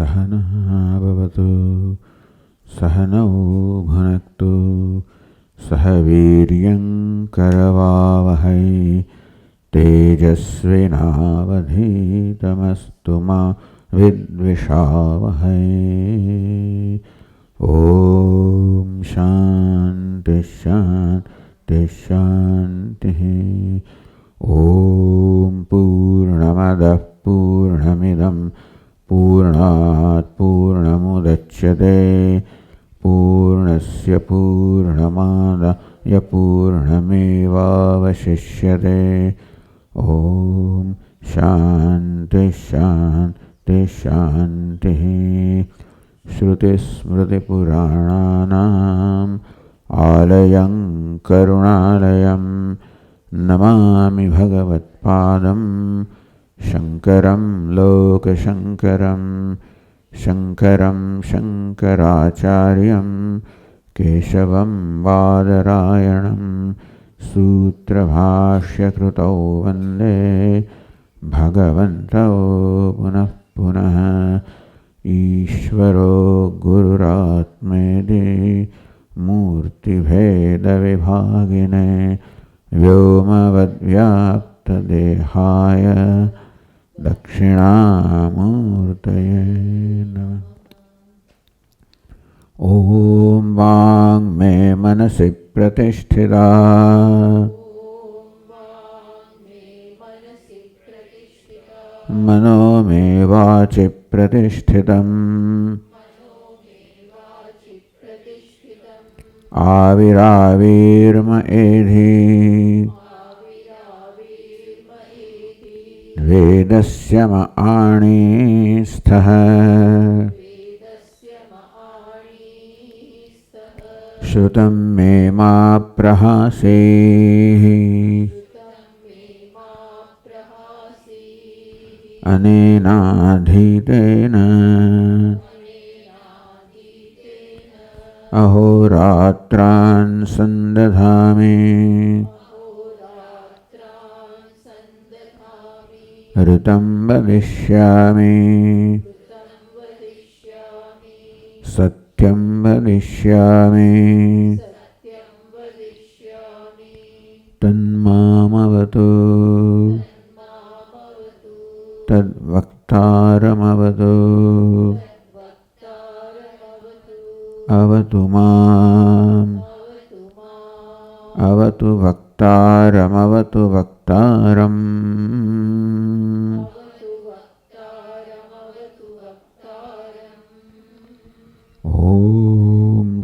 सहनः भवतु सहनौ भुनक्तु सह वीर्यं करवावहै तेजस्विनावधीतमस्तु मा विद्विषावहै। ॐ शान्ति शान्ति शान्तिः। ॐ पूर्णमदः पूर्णमिदं पूर्णात् पूर्णमुदच्यते पूर्णस्य पूर्णमादाय पूर्णमेवावशिष्यते। ॐ शान्ति शान्ति शान्तिः। श्रुतिस्मृतिपुराणानाम् आलयं करुणालयं नमामि भगवत्पादं शङ्करं लोकशङ्करं शङ्करं शङ्कराचार्यं केशवं बादरायणं सूत्रभाष्यकृतौ वन्दे भगवन्तौ पुनः पुनः। ईश्वरो गुरुरात्मेति मूर्तिभेदविभागिने व्योमवद्व्याप्तदेहाय दक्षिणामूर्तये नमः। ॐ वाङ्मे मनसि प्रतिष्ठिता मनो मे वाचि प्रतिष्ठितम् आविराविर्म एधि वेदस्य म आणीस्थः श्रुतं मे मा प्रहासेः अनेनाधीतेन अहोरात्रान् सन्दधामि ऋतं वदिष्यामि सत्यं वदिष्यामि तन्मामवतु तद्वक्तारमवतु अवतु माम् अवतु वक्तारमवतु वक्तारम्। ॐ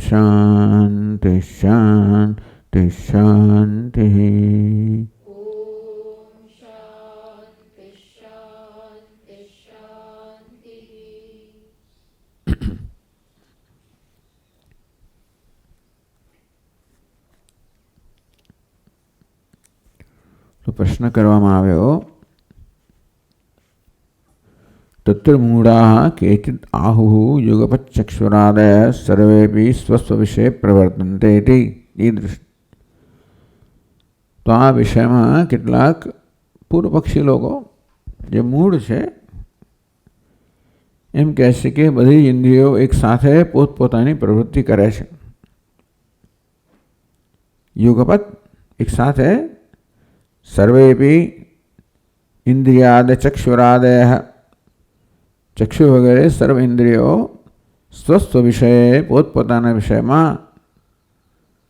शान्ति शान्ति शान्तिः। तो प्रश्न કરવામાં આવ્યો तत्र मूढ़ाः केचित् आहुः युगपच्चक्षुरादयः सर्वेपि स्वस्वविषये प्रवर्तन्ते इति ईदृश। तो आ विषयમાં કેટલાક પૂર્વપક્ષી લોકો જે મૂળ છે એમ કહે છે કે બધી ઇન્દ્રિયો એક સાથે પોતપોતાની પ્રવૃત્તિ કરે છે। યુગપત એક સાથે सर्वेपि इंद्रियाद चक्षुरादय चक्षु वगैरह सर्व इंद्रियों स्वस्थ विषय पोतपोताना विषय में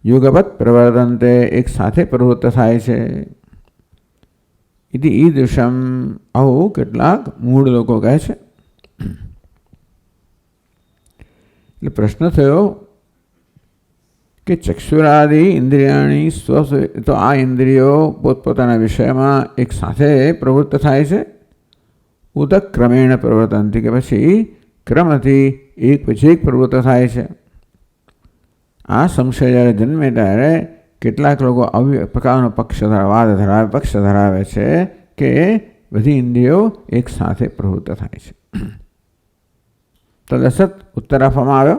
युगपत प्रवर्तन्ते एक साथे प्रवृत्त थाय छे। इति ईदृशम आવું કેટલાક મૂળ લોકો કહે છે। એટલે પ્રશ્ન થયો કે ચક્ષુરાદિ ઇન્દ્રિયાણી સ્વ તો આ ઇન્દ્રિયો પોતપોતાના વિષયમાં એક સાથે પ્રવૃત્ત થાય છે। ઉદક ક્રમેણ પ્રવર્તનથી કે પછી ક્રમથી એક પછી એક પ્રવૃત્ત થાય છે। આ સંશય જ્યારે જન્મે ત્યારે કેટલાક લોકો આવી પ્રકારનો વાદ ધરાવે પક્ષ ધરાવે છે કે બધી ઇન્દ્રિયો એક સાથે પ્રવૃત્ત થાય છે। તદસત ઉત્તર આપવામાં આવ્યો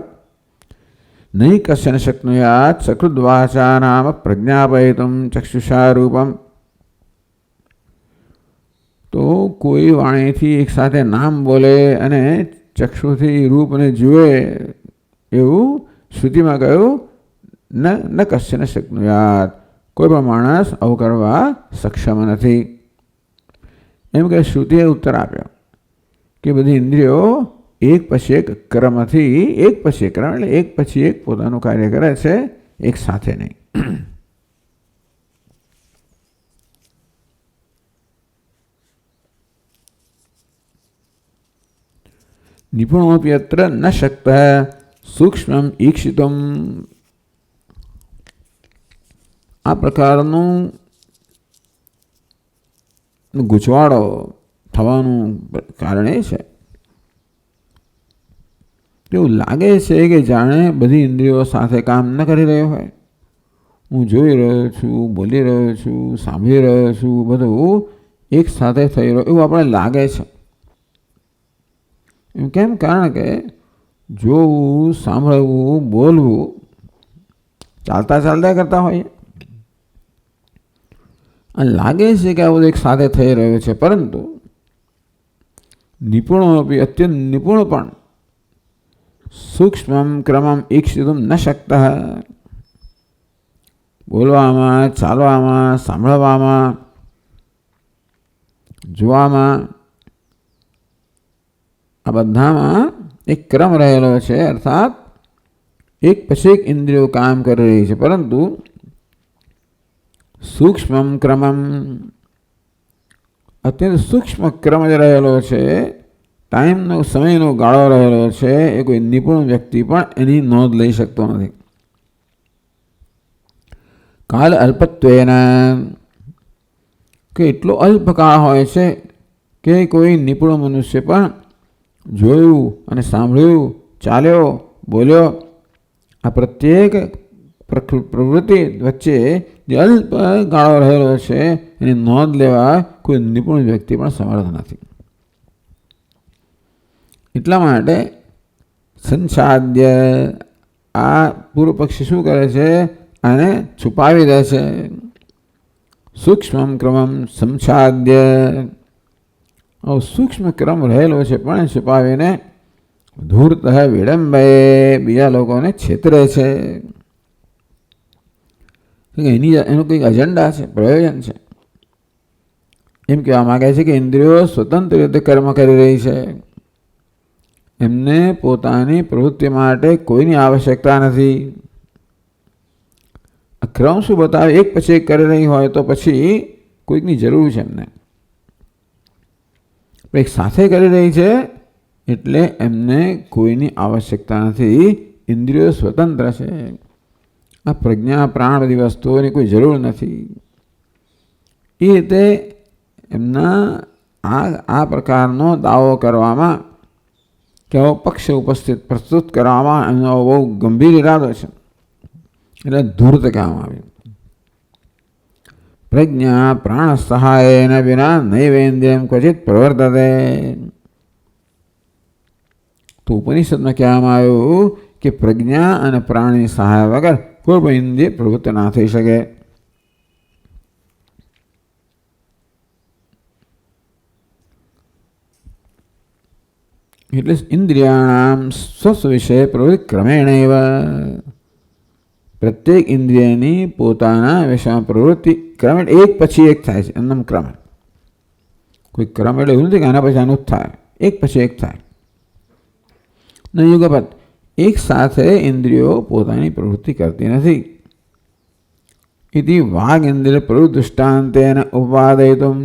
नहीं कश्चन शक्नुयात् सकृद्वाचा नाम प्रज्ञापयितुं चक्षुषा रूपम। तो कोई वाणी थी एक साथे नाम बोले अने ચક્ષુથી રૂપને જુએ એવું શ્રુતિમાં કહ્યું ન કશ્ચન શક્નુયાત, કોઈ પણ માણસ આવું કરવા સક્ષમ નથી. એમ કે શ્રુતિએ ઉત્તર આપ્યો કે બધી ઇન્દ્રિયો એક પછી એક ક્રમથી, એક પછી એક ક્રમ એટલે એક પછી એક પોતાનું કાર્ય કરે છે, એક સાથે નહીં. નિપુણોપી અત્ર ન શક્ત સૂક્ષ્મ ઈક્ષિતમ. આ પ્રકારનું ગૂંચવાડો થવાનું કારણ એ છે એવું લાગે છે કે જાણે બધી ઇન્દ્રિયો સાથે કામ ન કરી રહ્યો હોય. હું જોઈ રહ્યો છું, બોલી રહ્યો છું, સાંભળી રહ્યો છું, બધું એક સાથે થઈ રહ્યું એવું આપણે લાગે છે. એમ કેમ? કારણ કે જોવું, સાંભળવું, બોલવું ચાલતા ચાલતા કરતા હોઈએ. લાગે છે કે આ બધું એક સાથે થઈ રહ્યું છે, પરંતુ નિપુણો અત્યંત નિપુણ પણ સૂક્ષ્મ ક્રમમ ઈક્ષિતુમ ન શકતા. બોલવામાં, ચાલવામાં, સાંભળવામાં, જોવામાં આ બધામાં એક ક્રમ રહેલો છે, અર્થાત એક પછી એક ઇન્દ્રિયો કામ કરી રહી છે, પરંતુ સૂક્ષ્મ ક્રમમ અત્યંત સૂક્ષ્મ ક્રમ જ રહેલો છે, ટાઈમનો સમયનો ગાળો રહેલો છે. એ કોઈ નિપુણ વ્યક્તિ પણ એની નોંધ લઈ શકતો નથી. કાલ અલ્પત્વેના કે એટલો અલ્પકાળ હોય છે કે કોઈ નિપુણ મનુષ્ય પણ જોયું અને સાંભળ્યું, ચાલ્યો, બોલ્યો આ પ્રત્યેક પ્રવૃત્તિ વચ્ચે જે અલ્પ ગાળો રહેલો છે એની નોંધ લેવા કોઈ નિપુણ વ્યક્તિ પણ સમર્થ નથી. એટલા માટે સંસાદ્ય આ પૂર્વ પક્ષી શું કરે છે? આને છુપાવી દે છે. સૂક્ષ્મ ક્રમમ સંસાદ્ય, સૂક્ષ્મ ક્રમ રહેલો છે પણ છુપાવીને ધૂર્ત વિડંબે બીજા લોકોને છેતરે છે. એનું કંઈક એજન્ડા છે, પ્રયોજન છે. એમ કહેવા માગે છે કે ઇન્દ્રિયો સ્વતંત્ર રીતે કર્મ કરી રહી છે, એમને પોતાની પ્રવૃત્તિ માટે કોઈની આવશ્યકતા નથી. ક્રમ શું બતાવે? એક પછી એક કરી રહી હોય તો પછી કોઈકની જરૂર છે એમને. એક સાથે કરી રહી છે એટલે એમને કોઈની આવશ્યકતા નથી. ઇન્દ્રિયો સ્વતંત્ર છે. આ પ્રજ્ઞા, પ્રાણ બધી વસ્તુઓની કોઈ જરૂર નથી. એ રીતે એમના આ પ્રકારનો દાવો કરવામાં કે આવો પક્ષ પ્રસ્તુત કરવામાં એમનો બહુ ગંભીર ઇરાદો છે, એટલે ધૂર્ત કહેવામાં આવ્યું. પ્રજ્ઞા પ્રાણ સહાય વિના નૈવેન્દ્રિયમ ક્વચિત પ્રવર્તતે. તો ઉપનિષદમાં કહેવામાં આવ્યું કે પ્રજ્ઞા અને પ્રાણની સહાય વગર કોઈ પણ ઇન્દ્રિય પ્રવૃત્ત ના થઈ શકે. એટલે ઇન્દ્રિયાણામ સ્વસ્વ વિષય પ્રવૃત્તિ ક્રમેણ એવ. પ્રત્યેક ઇન્દ્રિયની પોતાના વિષયમાં પ્રવૃત્તિ ક્રમેણ એક પછી એક થાય છે. એમનામ ક્રમ, કોઈ ક્રમ એટલે એવું નથી કે આના પછી આનું જ થાય, એક પછી એક થાય. ન યુગપત એક સાથે ઇન્દ્રિયો પોતાની પ્રવૃત્તિ કરતી નથી. ઇતિ વાગ ઇન્દ્રિય પ્રવૃત્તિ દૃષ્ટાંતેન ઉપાદયિતુમ.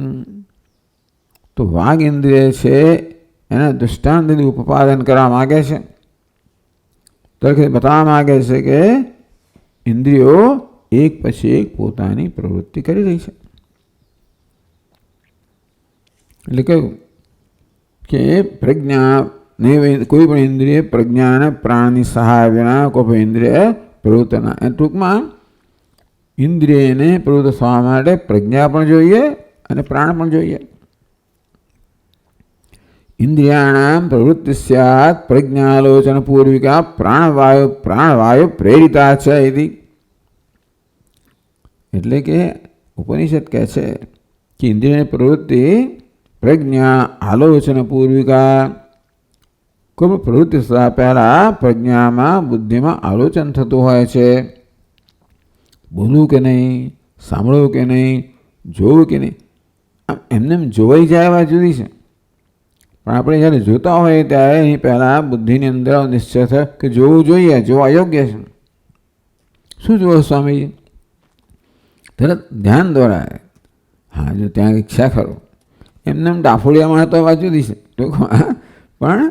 તો વાગ ઇન્દ્રિય છે એના દૃષ્ટાંતથી ઉપાદન કરવા માગે છે. તરીકે બતાવવા માગે છે કે ઇન્દ્રિયો એક પછી એક પોતાની પ્રવૃત્તિ કરી રહી છે. એટલે કહ્યું કે પ્રજ્ઞા કોઈ પણ ઇન્દ્રિય પ્રજ્ઞા અને પ્રાણની સહાય વિના કોઈ પણ ઇન્દ્રિય પ્રવૃત્ત ના. એ ટૂંકમાં ઇન્દ્રિયને પ્રવૃત્ત થવા માટે પ્રજ્ઞા પણ જોઈએ અને પ્રાણ પણ જોઈએ. ઇન્દ્રિયાણામ પ્રવૃત્તિ સ્યાત પ્રજ્ઞાલોચન પૂર્વિકા પ્રાણવાયુ પ્રેરિતા છે. એટલે કે ઉપનિષદ કહે છે કે ઇન્દ્રિયની પ્રવૃત્તિ પ્રજ્ઞા આલોચન પૂર્વિકા કોઈ પ્રવૃત્તિ થતાં પહેલાં પ્રજ્ઞામાં બુદ્ધિમાં આલોચન થતું હોય છે. બોલવું કે નહીં, સાંભળવું કે નહીં, જોવું કે નહીં, આમ એમને જોવાઈ જાય વાત જુદી છે. પણ આપણે જ્યારે જોતા હોઈએ ત્યારે અહીં પહેલાં બુદ્ધિની અંદર નિશ્ચય થાય કે જોવું જોઈએ, જોવા યોગ્ય છે. શું જોવો સ્વામીજી? તરત ધ્યાન દોરાય. હા, જો ત્યાં ઈચ્છા ખરો. એમને ડાફોડિયામાં તો વાત જુદી છે. પણ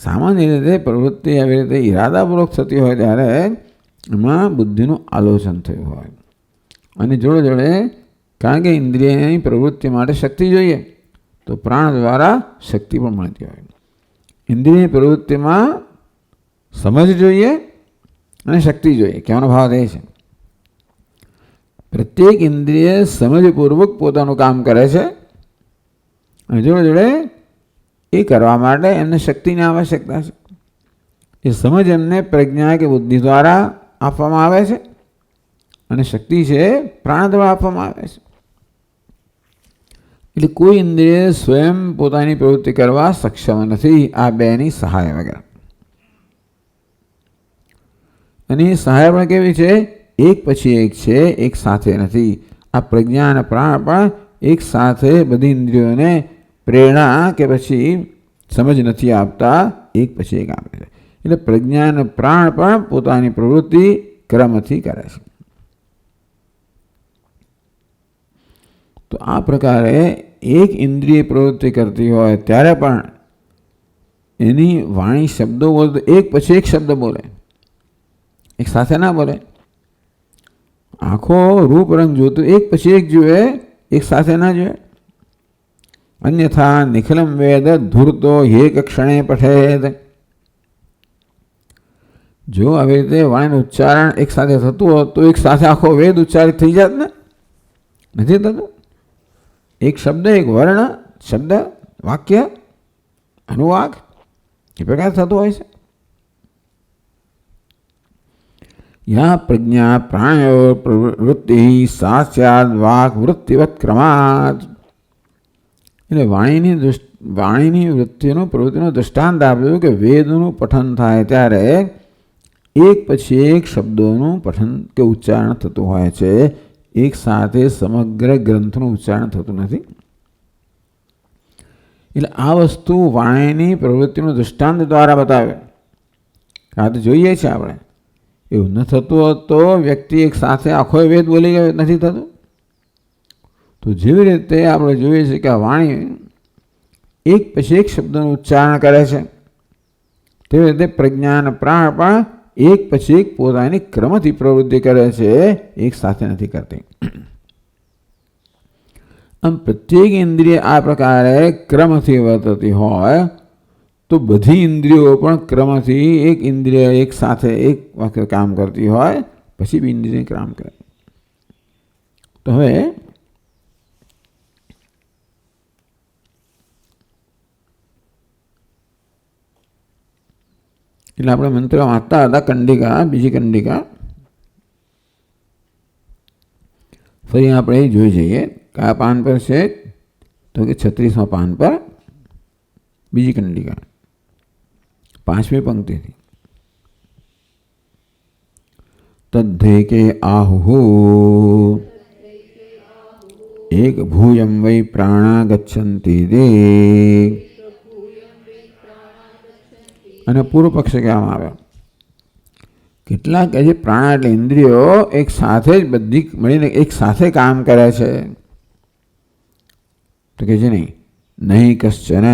સામાન્ય રીતે પ્રવૃત્તિ આવી રીતે ઈરાદાપૂર્વક થતી હોય ત્યારે એમાં બુદ્ધિનું આલોચન થયું હોય. અને જોડે જોડે કારણ કે ઇન્દ્રિયની પ્રવૃત્તિ માટે શક્તિ જોઈએ, તો પ્રાણ દ્વારા શક્તિ પણ મળતી હોય. ઇન્દ્રિયની પ્રવૃત્તિમાં સમજ જોઈએ અને શક્તિ જોઈએ. કહેવાનો ભાવ એ છે પ્રત્યેક ઇન્દ્રિય સમજપૂર્વક પોતાનું કામ કરે છે અને જોડે જોડે એ કરવા માટે એમને શક્તિની આવશ્યકતા છે. એ સમજ એમને પ્રજ્ઞા કે બુદ્ધિ દ્વારા આપવામાં આવે છે અને શક્તિ છે પ્રાણ દ્વારા આપવામાં આવે છે. એટલે કોઈ ઇન્દ્રિય સ્વયં પોતાની પ્રવૃત્તિ કરવા સક્ષમ નથી આ બેની સહાય વગર. અને એ સહાય પણ કેવી છે? એક પછી એક છે, એક સાથે નથી. આ પ્રજ્ઞા અને પ્રાણ પણ એક સાથે બધી ઇન્દ્રિયોને પ્રેરણા કે પછી સમજ નથી આપતા, એક પછી એક આપે છે. એટલે પ્રજ્ઞા અને પ્રાણ પણ પોતાની પ્રવૃત્તિ ક્રમથી કરે છે. તો આ પ્રકારે એક ઇન્દ્રિય પ્રવૃત્તિ કરતી હોય ત્યારે પણ એની વાણી શબ્દો બોલે, એક પછી એક શબ્દ બોલે, એક સાથે ના બોલે. આંખો રૂપ રંગ જોતું એક પછી એક જુએ, એક સાથે ના જુએ. અન્યથા નિખિલમ વેદ ધૂર્તો એક ક્ષણે પઠેત. જો આવી રીતે વાણીનું ઉચ્ચારણ એક સાથે થતું હોત તો એક સાથે આખો વેદ ઉચ્ચારિત થઈ જાત ને? નથી થતું. એક શબ્દ, એક વર્ણ, શબ્દ, વાક્ય, અનુવાદ એ પ્રકાર થતું હોય છે. યા પ્રજ્ઞા પ્રાણયો પ્રવૃત્તિ સાસ્યાદ વાક વૃત્તિવત ક્રમાત. એટલે વાણીની વૃત્તિનું પ્રવૃત્તિનું દૃષ્ટાંત આપ્યું કે વેદનું પઠન થાય ત્યારે એક પછી એક શબ્દોનું પઠન કે ઉચ્ચારણ થતું હોય છે. એક સાથે સમગ્ર ગ્રંથનું ઉચ્ચારણ થતું નથી. એટલે આ વસ્તુ વાણીની પ્રવૃત્તિનું દૃષ્ટાંત દ્વારા બતાવે. આ તો જોઈએ છે આપણે. એવું ન થતું હોત તો વ્યક્તિ એક સાથે આખો વેદ બોલી ગયો, નથી થતું. તો જેવી રીતે આપણે જોઈએ છીએ કે આ વાણી એક પછી એક શબ્દનું ઉચ્ચારણ કરે છે, તેવી રીતે પ્રજ્ઞા અને પ્રાણ પણ એક પછી એક પોતાની ક્રમથી પ્રવૃત્તિ કરે છે, એક સાથે નથી કરતી. આમ પ્રત્યેક ઇન્દ્રિય આ પ્રકારે ક્રમથી વર્તતી હોય તો બધી ઇન્દ્રિયો પણ ક્રમથી એક ઇન્દ્રિય એક સાથે એક વખત કામ કરતી હોય પછી બી ઇન્દ્રિય કામ કરે. તો હવે એટલે આપણે મંત્ર વાંચતા હતા કંડિકા, બીજી કંડિકા ફરી આપણે જોઈ જઈએ. કયા પાન પર છે? તો કે 36મા પાન પર બીજી કંડિકા 5મી પંક્તિથી. તદ્ધેકે આહુ એક ભૂયમ વૈ પ્રાણા ગચ્છન્તિ દે. અને પૂર્વ પક્ષ કહેવામાં આવ્યો કેટલાક કે જે પ્રાણ એટલે ઇન્દ્રિયો એક સાથે જ બધી મળીને એક સાથે કામ કરે છે. તો કે છે નહીં, નહીં કશ્ચન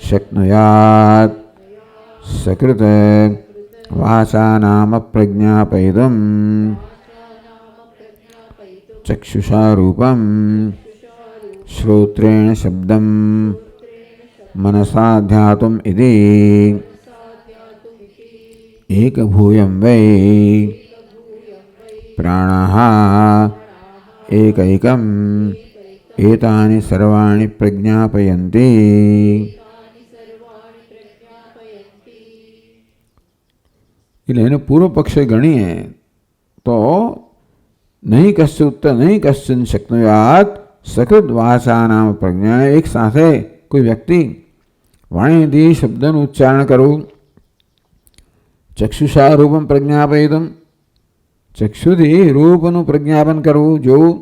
શક્નુયાત સકૃત વાચા નામ પ્રજ્ઞાપયિતુમ ચક્ષુષા રૂપમ શ્રોત્રેણ શબ્દમ મનસા ધ્યાતુમ ઇતિ એક ભૂયમ વૈ પ્રાણઃ એકૈકમ એતાની સર્વાણિ પ્રજ્ઞાપયન્તિ. એટલે એનો પૂર્વ પક્ષે ગણીએ તો નહીં કશ્ચિત નહીં કશ્ચિન શક્નુયાત સકૃત વાચા નામ પ્રજ્ઞા. એક સાથે કોઈ વ્યક્તિ વાણીથી શબ્દનું ઉચ્ચારણ કરવું, ચક્ષુષા રૂપમ પ્રજ્ઞાપયિતું, ચક્ષુથી રૂપનું પ્રજ્ઞાપન કરવું, જોવું,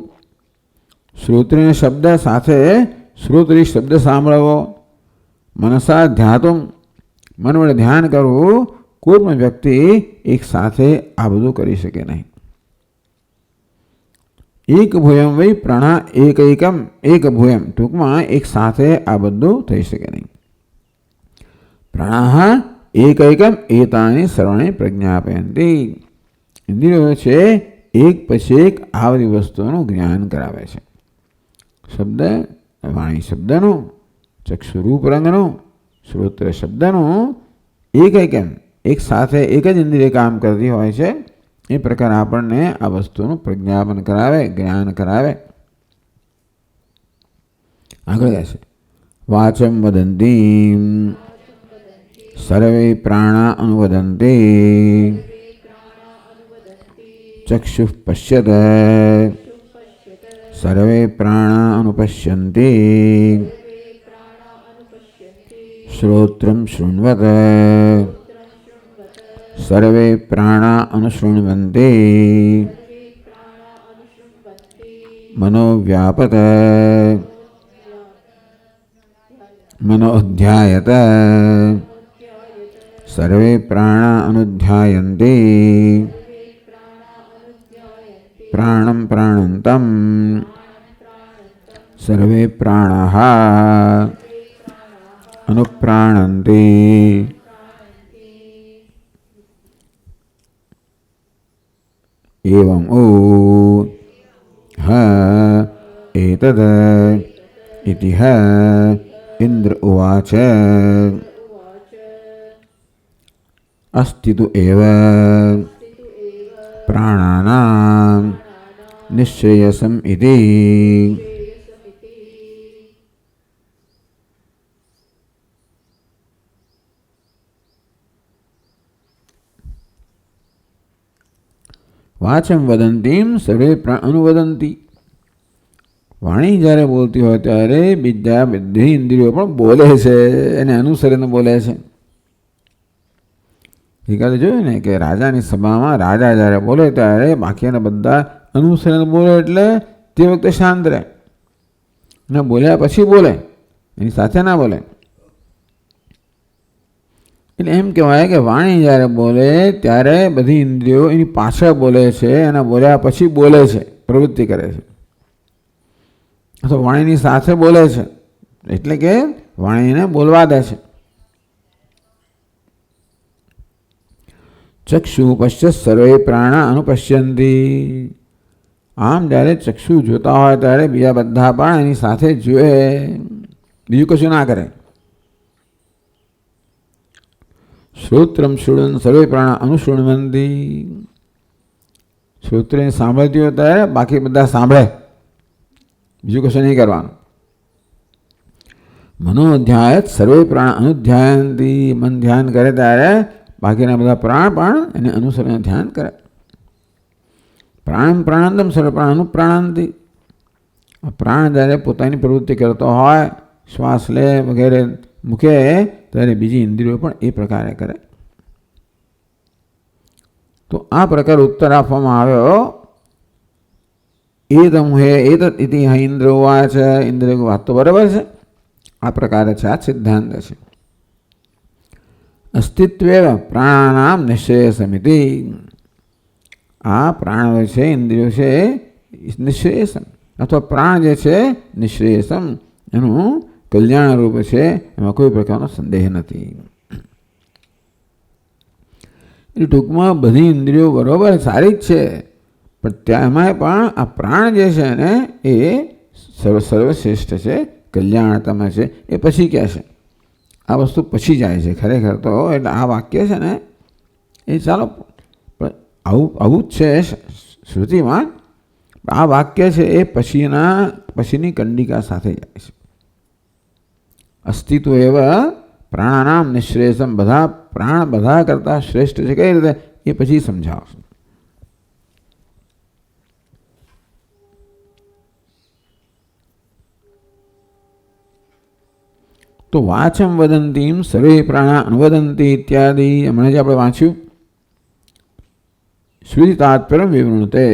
શ્રોત્રિય શબ્દ સાથે શ્રોત્રી શબ્દ સાંભળવો, મનસા ધ્યાતુમ, મન વડે ધ્યાન કરવું. કોઈ પણ વ્યક્તિ એક સાથે આ બધું કરી શકે નહીં. એક ભૂયમ વૈ પ્રાણા એકૈકમ, એક ભૂયમ ટૂંકમાં એક સાથે આ બધું થઈ શકે નહીં. પ્રાણાહ એકૈકમ એતાની સર્વાણી પ્રજ્ઞાપયંતી. ઇન્દ્રિયો છે એક પછી એક આ બધી વસ્તુઓનું જ્ઞાન કરાવે છે. શબ્દ, વાણી શબ્દનું, ચક્ષુરૂપ રંગનું, શ્રોત્ર શબ્દનું, એકૈકમ એક સાથે એક જ ઇન્દ્રિય કામ કરતી હોય છે. એ પ્રકાર આપણને આ વસ્તુનું પ્રજ્ઞાપન કરાવે, જ્ઞાન કરાવે. આગળ જશે વાચમ વદંતી સર્વે પ્રાણા અનુવદંતી ચક્ષુઃ પશ્યત સર્વે પ્રાણા અનુપશ્યન્તી શ્રોત્રમ શૃણ્વત સર્વે પ્રાણા અનુશૃણ્વન્તિ મનોવ્યાપત મનોધ્યાયત સર્વે પ્રાણા અનુધ્યાયન્તિ પ્રાણમ પ્રાણંતમ સર્વે પ્રાણાઃ અનુપ્રાણન્તિ एवं ओ ह एतद इति ह इंद्र उवाच अस्ति तु एव प्राणानां निश्रेयसम् इति. વાચમ વદંતીમ સર્વે અનુવદંતી. વાણી જ્યારે બોલતી હોય ત્યારે બીજા બધી ઇન્દ્રિયો પણ બોલે છે, એને અનુસરીને બોલે છે. ગઈકાલે જોયું ને કે રાજાની સભામાં રાજા જ્યારે બોલે ત્યારે બાકીના બધા અનુસરીને બોલે, એટલે તે વખતે શાંત રહે અને બોલ્યા પછી બોલે, એની સાથે ના બોલે. એટલે એમ કહેવાય કે વાણી જ્યારે બોલે ત્યારે બધી ઇન્દ્રિયો એની પાછળ બોલે છે, એના બોલ્યા પછી બોલે છે, પ્રવૃત્તિ કરે છે. અથવા વાણીની સાથે બોલે છે, એટલે કે વાણીને બોલવા દે છે. ચક્ષુ પશ્યત સર્વે પ્રાણા અનુપશ્યંતી. આમ જ્યારે ચક્ષુ જોતા હોય ત્યારે બીજા બધા પણ એની સાથે જોએ, બીજું કશું ના કરે. શ્રોત્રમ શૃણ્વન સર્વે પ્રાણા અનુશૃણ્વન્તિ. શ્રોત્રને સાંભળતી હોય ત્યારે બાકી બધા સાંભળે, બીજું કશું નહીં કરવાનું. મનોધ્યાયત સર્વે પ્રાણ અનુધ્યાયંતિ. મન ધ્યાન કરે ત્યારે બાકીના બધા પ્રાણ પણ એને અનુસરીને ધ્યાન કરે. પ્રાણ પ્રાણાંતમ સર્વ પ્રાણ અનુપ્રાણાંતિ. પ્રાણ જ્યારે પોતાની પ્રવૃત્તિ કરતો હોય, શ્વાસ લે વગેરે મૂકે, ત્યારે બીજી ઇન્દ્રિયો પણ એ પ્રકારે કરે. તો આ પ્રકાર ઉત્તર આપવામાં આવ્યો. એદમ હે એતત ઇતિ હ ઇન્દ્ર ઉવાચ. ઇન્દ્ર વાત તો બરાબર છે, આ પ્રકારે છે, આ સિદ્ધાંત છે. અસ્તિત્વેવ પ્રાણાનામ નિશ્રેયસમિતિ. આ પ્રાણ છે, ઇન્દ્રિયો છે, નિશ્રેયસમ અથવા પ્રાણ જે છે નિશ્રેયસમ, એનું કલ્યાણ રૂપ છે, એમાં કોઈ પ્રકારનો સંદેહ નથી. એ ટૂંકમાં બધી ઇન્દ્રિયો બરોબર સારી જ છે, પણ તેમાંય પણ આ પ્રાણ જે છે ને એ સર્વશ્રેષ્ઠ છે, કલ્યાણતમ છે. એ પછી કહે છે, આ વસ્તુ પછી જાય છે ખરેખર તો. એટલે આ વાક્ય છે ને એ ચાલો પણ આવું જ છે શ્રુતિમાં. આ વાક્ય છે એ પછીની કંડિકા સાથે જાય છે. અસ્તિત્વ એવા પ્રાણાનામ નિશ્રેયસમ. બધા પ્રાણ બધા કરતા શ્રેષ્ઠ છે. કઈ રીતે એ પછી સમજાવશે. તો વાચમ વદંતીમ સર્વે પ્રાણા અનુવદંતી ઇત્યાદિ હમણાં જ આપણે વાંચ્યું. શ્રુતિ તાત્પર્ય વિવૃણતે,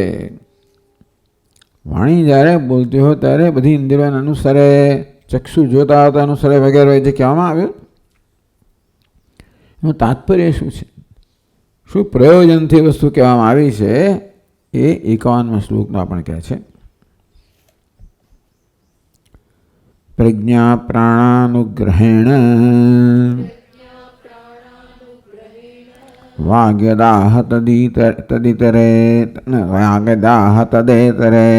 વાણી જ્યારે બોલતી હોય ત્યારે બધી ઇન્દ્રિયોને અનુસરે, ચક્ષુ જોતા હોય તો અનુસરે વગેરે જે કહેવામાં આવ્યું એનું તાત્પર્ય શું છે, શું પ્રયોજનથી વસ્તુ કહેવામાં આવી છે એ 51મા શ્લોકમાં આપણે કહે છે. પ્રજ્ઞા પ્રાણાનુગ્રહેણ વાગ્યદાહ તદિતરે વાગ્યદાહ તદેતરે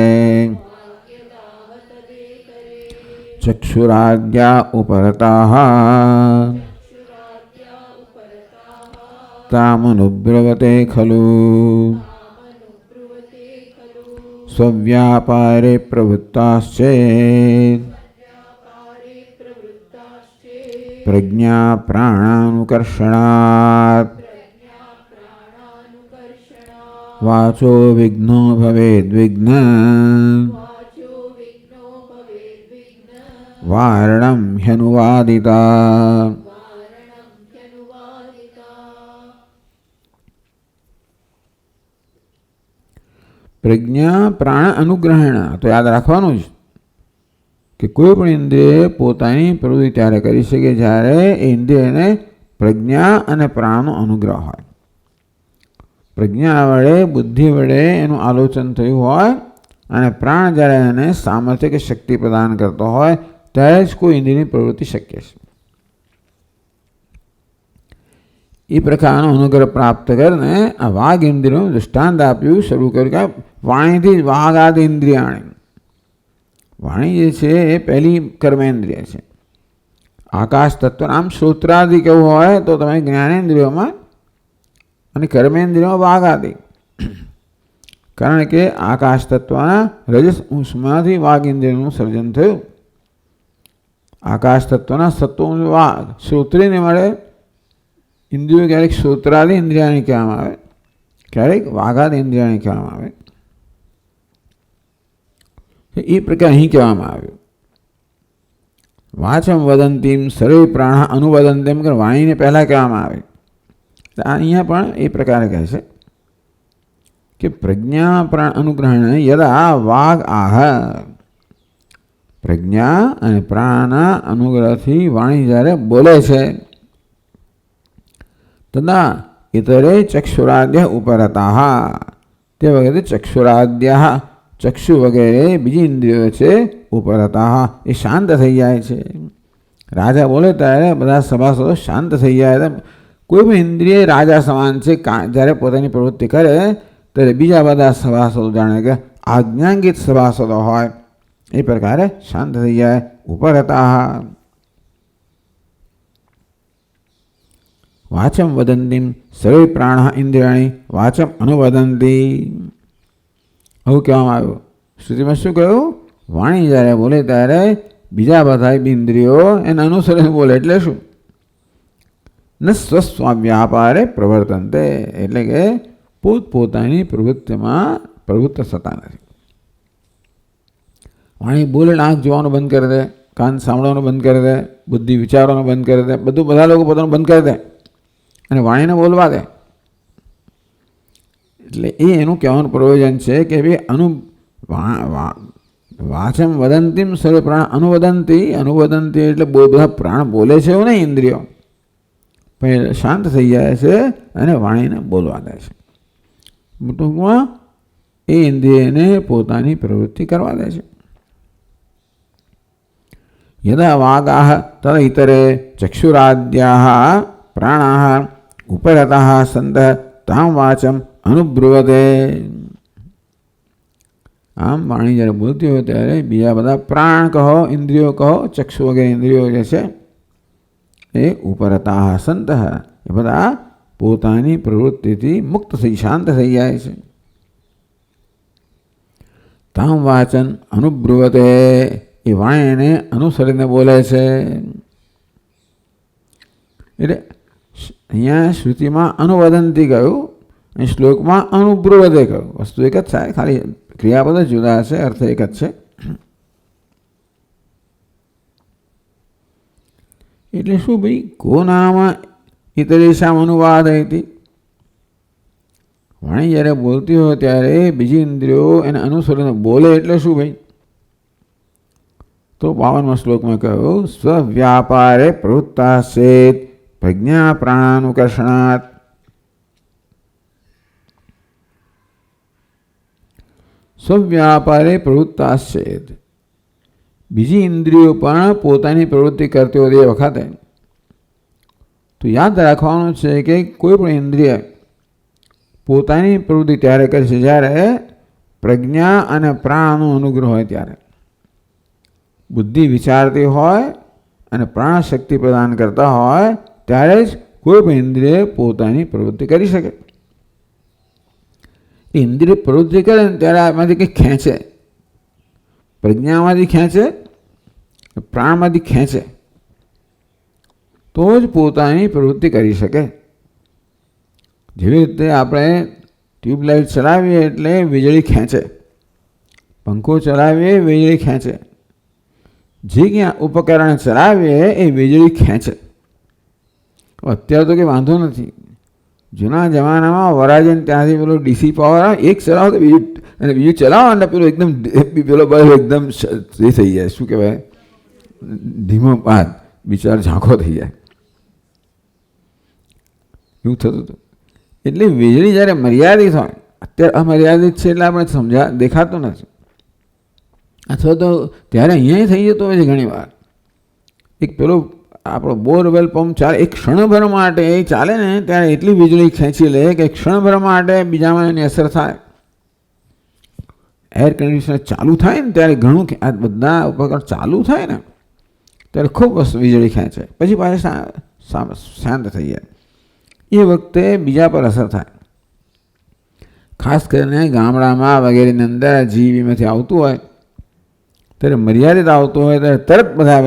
ચક્ષુરાદ્યા ઉપરતાઃ તામનુબ્રવતે ખલુ સ્વ્યાપારે પ્રવૃત્તાશ્ચેત પ્રજ્ઞા પ્રાણાનુકર્ષણાત વાચો વિઘ્નો ભવેદ્વિઘ્ન વારણમ હ્યનુવાદિતા. પ્રજ્ઞા પ્રાણ અનુગ્રહણ, તો યાદ રાખવાનું જ કે કોઈ પણ ઇન્દ્રિય પોતાની પ્રવૃત્તિ ત્યારે કરી શકે જ્યારે એ ઇન્દ્રિયને પ્રજ્ઞા અને પ્રાણનો અનુગ્રહ હોય. પ્રજ્ઞા વડે બુદ્ધિ વડે એનું આલોચન થયું હોય અને પ્રાણ જ્યારે એને સામર્થ્ય કે શક્તિ પ્રદાન કરતો હોય ત્યારે જ કોઈ ઇન્દ્રિયની પ્રવૃત્તિ શક્ય છે. એ પ્રકારનો અનુગ્રહ પ્રાપ્ત કરીને આ વાઘ ઇન્દ્રિયનું દૃષ્ટાંત આપ્યું, શરૂ કર્યું કે વાણીથી જ વાઘાદિ ઇન્દ્રિયાણી. વાણી જે છે એ પહેલી કર્મેન્દ્રિય છે. આકાશ તત્વ આમ શ્રોત્રાદિ કેવું હોય તો તમે જ્ઞાનેન્દ્રિયોમાં અને કર્મેન્દ્રિયોમાં વાઘાદિ, કારણ કે આકાશ તત્વના રજસ અંશમાંથી વાઘ ઇન્દ્રિયનું સર્જન થયું. આકાશ તત્વના સત્વ વાઘ શ્રોત્રીને મળે. ઇન્દ્રિયો ક્યારેક શ્રોત્રાદિ ઇન્દ્રિયાણી કહેવામાં આવે, ક્યારેક વાઘાદિ ઇન્દ્રિયાણી કહેવામાં આવે. એ પ્રકાર અહીં કહેવામાં આવ્યું. વાચમ વદંતીમ સર્વે પ્રાણ અનુવદંતીમ, વાણીને પહેલાં કહેવામાં આવે. અહીંયા પણ એ પ્રકારે કહે છે કે પ્રજ્ઞા પ્રાણ અનુગ્રહણ યદા વાઘ આહ, પ્રજ્ઞા અને પ્રાણના અનુગ્રહથી વાણી જ્યારે બોલે છે તદા ઇતરે ચક્ષુરાદ્ય ઉપરતા, તે વખતે ચક્ષુરાદ્ય ચક્ષુ વગેરે બીજી ઇન્દ્રિયો છે ઉપરતા એ શાંત થઈ જાય છે. રાજા બોલે ત્યારે બધા સભાસદો શાંત થઈ જાય. કોઈ પણ ઇન્દ્રિય રાજા સમાન છે. જ્યારે પોતાની પ્રવૃત્તિ કરે ત્યારે બીજા બધા સભાસદો જાણે કે આજ્ઞાંકિત સભાસદો હોય એ પ્રકારે શાંત થઈ જાય. ઉપરતા વાચમ વદંતીમ સર્વે પ્રાણ ઇન્દ્રિયાણી વાચમ અનુવદંતી. આવું કહેવામાં આવ્યું. શ્રુતિમાં શું કહ્યું? વાણી જ્યારે બોલે ત્યારે બીજા બધા ઇન્દ્રિયો એને અનુસરીને બોલે. એટલે શું? ન સ્વસ્વાવ્યાપારે પ્રવર્તનતે, એટલે કે પોતપોતાની પ્રવૃત્તિમાં પ્રવૃત્ત થતા નથી. વાણી બોલે આંખ જોવાનું બંધ કરી દે, કાન સાંભળવાનું બંધ કરી દે, બુદ્ધિ વિચારવાનું બંધ કરી દે, બધું બધા લોકો પોતાનું બંધ કરી દે અને વાણીને બોલવા દે. એટલે એ એનું કહેવાનું પ્રયોજન છે કે ભાઈ વાચમ વદંતીમ સર્વે પ્રાણ અનુવદંતી. અનુવદંતી એટલે બધા પ્રાણ બોલે છે એવું નહીં, ઇન્દ્રિયો પણ શાંત થઈ જાય છે અને વાણીને બોલવા દે છે. ટૂંકમાં એ ઇન્દ્રિયને પોતાની પ્રવૃત્તિ કરવા દે છે. યદા વાગાહ તદ ઇતરે ચક્ષુરાદ્યાઃ પ્રાણાઃ ઉપરતઃ સંતઃ તામ વાચમ અનુબ્રુવતે. આમ વાણી જ્યારે બોલતી હોય ત્યારે બીજા બધા પ્રાણ કહો, ઇન્દ્રિયો કહો, ચક્ષુ વગેરે ઇન્દ્રિયો જે છે એ ઉપરતા સંત એ બધા પોતાની પ્રવૃત્તિથી મુક્ત થઈ શાંત થઈ જાય છે. તામ વાચન અનુબ્રુવતે, એ વાણીને અનુસરીને બોલે છે. એટલે અહીંયા શ્રુતિમાં અનુવદંતી કહ્યું અને શ્લોકમાં અનુબ્રુવતે કહ્યું. વસ્તુ એક જ થાય, ખાલી ક્રિયાપદ જુદા છે, અર્થ એક જ છે. એટલે શું ભાઈ? કો નામ ઇતરેશામ અનુવાદ હતી. વાણી જ્યારે બોલતી હોય ત્યારે બીજી ઇન્દ્રિયો એને અનુસરીને બોલે એટલે શું ભાઈ? તો 52મા શ્લોકમાં કહ્યું, સ્વવ્યાપારે પ્રવૃત્તા ચેત પ્રજ્ઞા પ્રાણાનુકર્ષણાત. સ્વવ્યાપારે પ્રવૃત્તા ચેત, બીજી ઇન્દ્રિયો પણ પોતાની પ્રવૃત્તિ કરતી હોય એ વખતે તો યાદ રાખવાનું છે કે કોઈ પણ ઇન્દ્રિય પોતાની પ્રવૃત્તિ ત્યારે કરે છે જ્યારે પ્રજ્ઞા અને પ્રાણનો અનુગ્રહ હોય ત્યારે. બુદ્ધિ વિચારતી હોય અને પ્રાણ શક્તિ પ્રદાન કરતા હોય ત્યારે જ કોઈ પણ ઇન્દ્રિય પોતાની પ્રવૃત્તિ કરી શકે. ઇન્દ્રિય પ્રવૃત્તિ કરે ને ત્યારે આમાંથી કંઈક ખેંચે, પ્રજ્ઞામાંથી ખેંચે, પ્રાણમાંથી ખેંચે તો જ પોતાની પ્રવૃત્તિ કરી શકે. જેવી રીતે આપણે ટ્યુબલાઇટ ચલાવીએ એટલે વીજળી ખેંચે, પંખો ચલાવીએ વીજળી ખેંચે, જે ક્યાં ઉપકરણ ચલાવીએ એ વીજળી ખેંચે. અત્યારે તો કંઈ વાંધો નથી. જૂના જમાનામાં વરાજન ત્યાંથી પેલો ડીસી પાવર આવે, એક ચલાવો તો બીજું, અને બીજું ચલાવો એટલે પેલો એકદમ પેલો બલ્બ એકદમ એ થઈ જાય, શું કહેવાય, ધીમો બાદ બિચારો ઝાંખો થઈ જાય, એવું થતું હતું. એટલે વીજળી જ્યારે મર્યાદિત હોય, અત્યારે અમર્યાદિત છે એટલે આપણે દેખાતું નથી, અથવા તો ત્યારે અહીંયા થઈ જતો હોય છે ઘણી વાર. એક પેલો આપણો બોરવેલ પંપ ચાલે, એક ક્ષણભર માટે એ ચાલે ને ત્યારે એટલી વીજળી ખેંચી લે કે ક્ષણભર માટે બીજામાં એની અસર થાય. એર કન્ડિશનર ચાલુ થાય ને ત્યારે ઘણું, આ બધા ઉપકરણ ચાલુ થાય ને ત્યારે ખૂબ વીજળી ખેંચે, પછી પાછું શાંત થઈ જાય. એ વખતે બીજા પર અસર થાય. ખાસ કરીને ગામડામાં વગેરેની અંદર જીવીમાંથી આવતું હોય ત્યારે મર્યાદિત આવતું હોય ત્યારે તરત બધા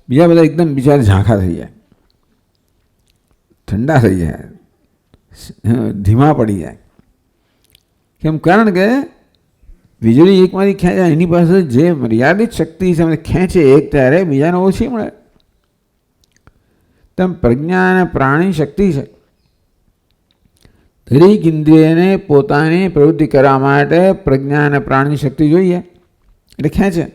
બીજા બધા એકદમ બિચારા ઝાંખા થઈ જાય, ઠંડા થઈ જાય, ધીમા પડી જાય. કેમ? કારણ કે વીજળી એકમાંથી ખેંચે, એની પાસે જે મર્યાદિત શક્તિ છે ખેંચે એક ત્યારે બીજાને ઓછી મળે. તેમ પ્રજ્ઞા અને પ્રાણી શક્તિ છે. દરેક ઇન્દ્રિયને પોતાની પ્રવૃત્તિ કરવા માટે પ્રજ્ઞા અને પ્રાણની શક્તિ જોઈએ એટલે ખેંચે.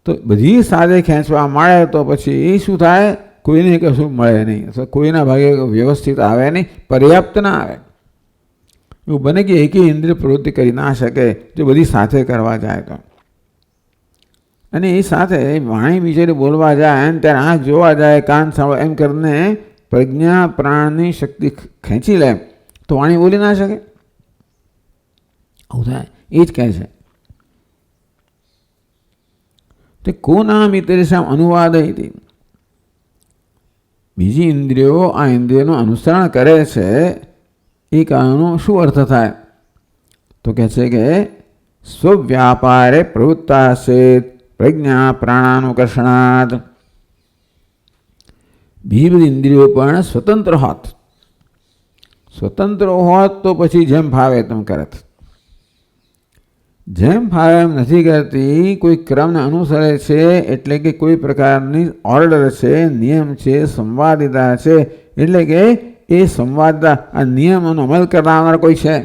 તો બધી સાથે ખેંચવા મળે તો પછી શું થાય? કોઈને કશું મળે નહીં, અથવા કોઈના ભાગે વ્યવસ્થિત આવે નહીં, પર્યાપ્ત ના આવે. એવું બને કે એકેય ઇન્દ્રિય પ્રવૃત્તિ કરી ના શકે જો બધી સાથે કરવા જાય તો. અને એ સાથે વાણી બિચારી બોલવા જાય ને ત્યારે આંખ જોવા જાય, કાન સાંભળે, એમ કરીને પ્રજ્ઞા પ્રાણની શક્તિ ખેંચી લે તો વાણી બોલી ના શકે. આવું થાય. એ જ કહે છે તે કોના મિત્રેશામ અનુવાદ હતી. બીજી ઇન્દ્રિયો આ ઇન્દ્રિયોનું અનુસરણ કરે છે એ કારણનો શું અર્થ થાય? તો કહે છે કે સ્વવ્યાપારે પ્રવૃત્તા ચેત પ્રજ્ઞા પ્રાણાનુકર્ષણાત. બીજી બધી ઇન્દ્રિયો પણ સ્વતંત્ર હોત, સ્વતંત્ર હોત તો પછી જેમ ભાવે તેમ કરત. જેમ ફાવે એમ નથી કરતી, કોઈ ક્રમને અનુસરે છે, એટલે કે કોઈ પ્રકારની ઓર્ડર છે, નિયમ છે, સંવાદિતા છે, એટલે કે એ સંવાદિતા આ નિયમોનો અમલ કરનાર કોઈ છે.